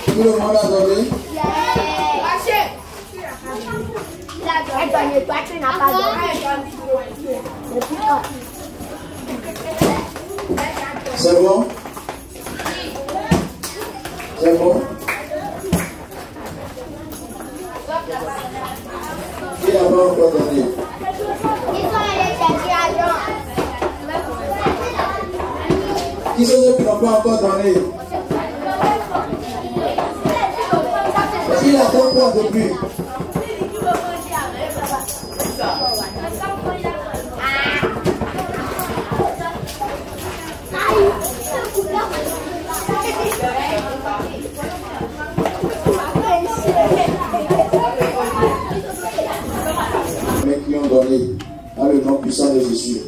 tout le monde a donné. C'est bon? C'est bon? Qui n'a pas encore donné? Qui sont ceux qui n'ont pas encore donné? Il a 3 points de plus. Mais qui ont donné dans le nom puissant de Jésus.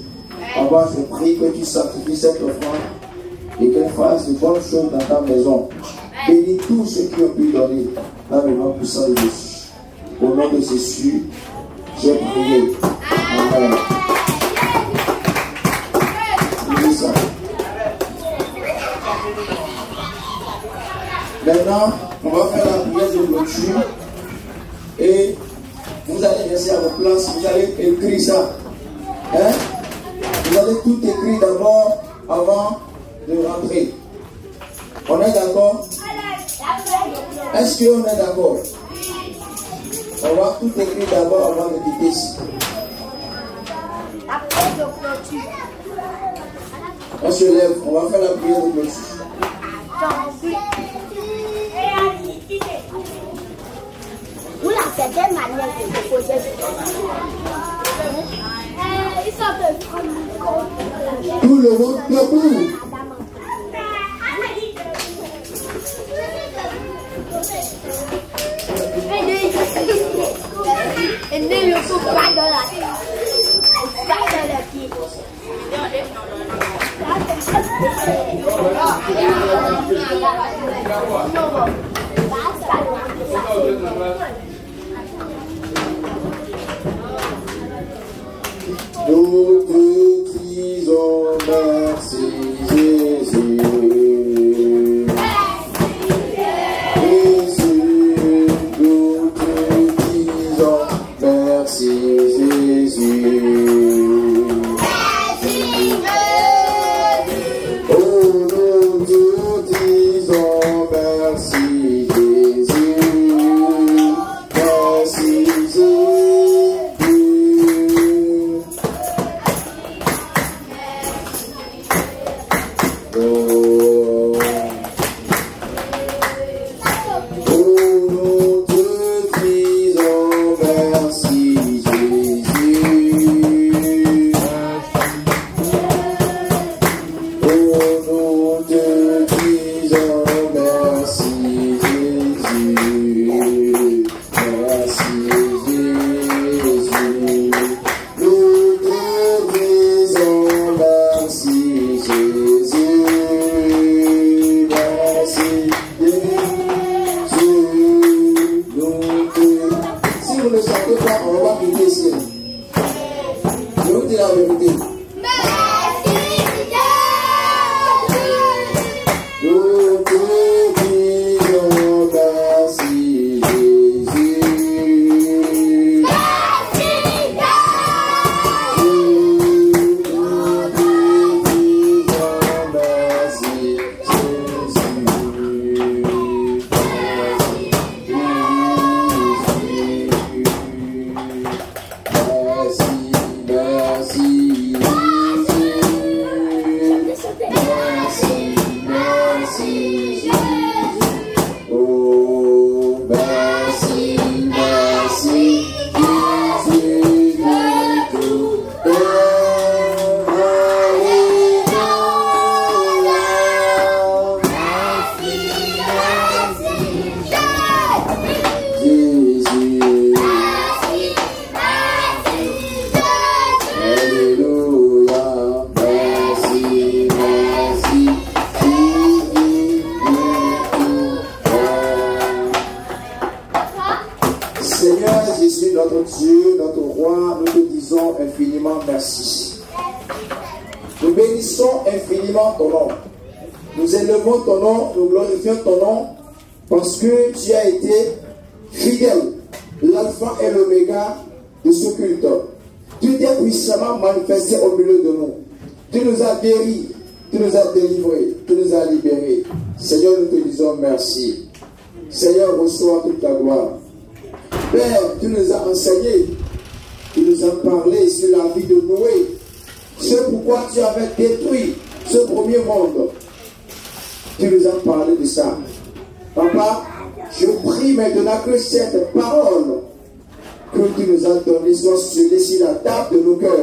Papa, je prie que tu sanctifies cette offrande et qu'elle fasse de bonnes choses dans ta maison. Bénis tous ceux qui ont pu donner dans le nom puissant de Jésus. Au nom de Jésus, j'ai prié. Amen. Ça. Maintenant, on va faire la prière de clôture et vous allez rester à votre place, vous allez écrire ça. Hein? Vous allez tout écrire d'abord avant de rentrer. On est d'accord? Est-ce qu'on est d'accord? On va tout écrire d'abord avant de quitter ici. On se lève, on va faire la prière de clôture. Tout le monde debout. Nous te disons merci Jésus. Jésus, nous te disons merci Jésus. Oh, nous te disons merci Jésus. Merci Jésus. Oh, bénissons infiniment ton nom. Nous élevons ton nom, nous glorifions ton nom, parce que tu as été fidèle, l'alpha et l'oméga de ce culte. Tu t'es puissamment manifesté au milieu de nous. Tu nous as guéris, tu nous as délivrés, tu nous as libérés. Seigneur, nous te disons merci. Seigneur, reçois toute ta gloire. Père, tu nous as enseigné, tu nous as parlé sur la vie de Noé. C'est pourquoi tu avais détruit ce premier monde. Tu nous as parlé de ça. Papa, je prie maintenant que cette parole que tu nous as donnée soit scellée sur la table de nos cœurs.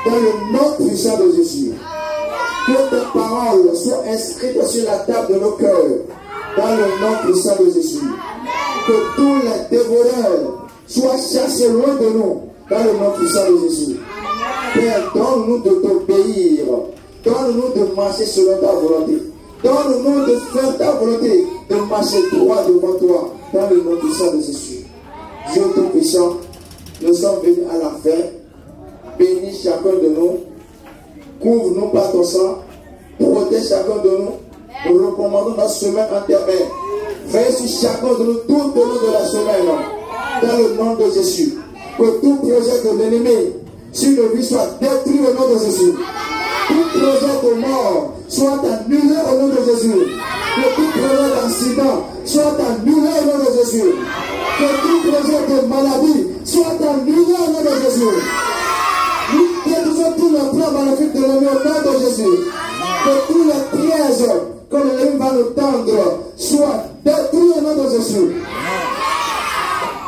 Dans le nom puissant de Jésus. Que tes paroles soient inscrites sur la table de nos cœurs. Dans le nom puissant de Jésus. Que tous les dévoreurs soient chassés loin de nous. Dans le nom puissant de Jésus. Père, donne-nous de t'obéir. Donne-nous de marcher selon ta volonté. Donne-nous de faire ta volonté, de marcher droit devant toi, dans le nom puissant de Jésus. Dieu Tout-Puissant, nous sommes venus à la fin. Bénis chacun de nous. Couvre-nous par ton sang. Protège chacun de nous. Nous recommandons notre semaine en tes mains. Veille sur chacun de nous tout au long de la semaine. Dans le nom de Jésus. Que tout projet de l'ennemi sur nos vies soit détruit au nom de Jésus. Tout projet de mort soit annulé au nom de Jésus. Que tout projet d'accident soit annulé au nom de Jésus. Que tout projet de maladie soit annulé au nom de Jésus. Nous détruisons tous les plans maléfiques de l'ennemi au nom de Jésus. Que tous les pièges que l'ennemi va nous tendre soient détruits au nom de Jésus.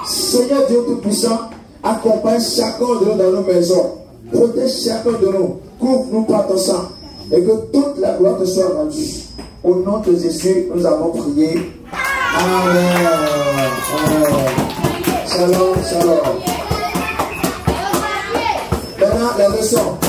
Seigneur Dieu Tout-Puissant, accompagne chacun de nous dans nos maisons. Protège chacun de nous. Couvre-nous par ton sang. Et que toute la gloire te soit rendue. Au nom de Jésus, nous avons prié. Amen. Amen. Shalom, shalom. Maintenant, la leçon.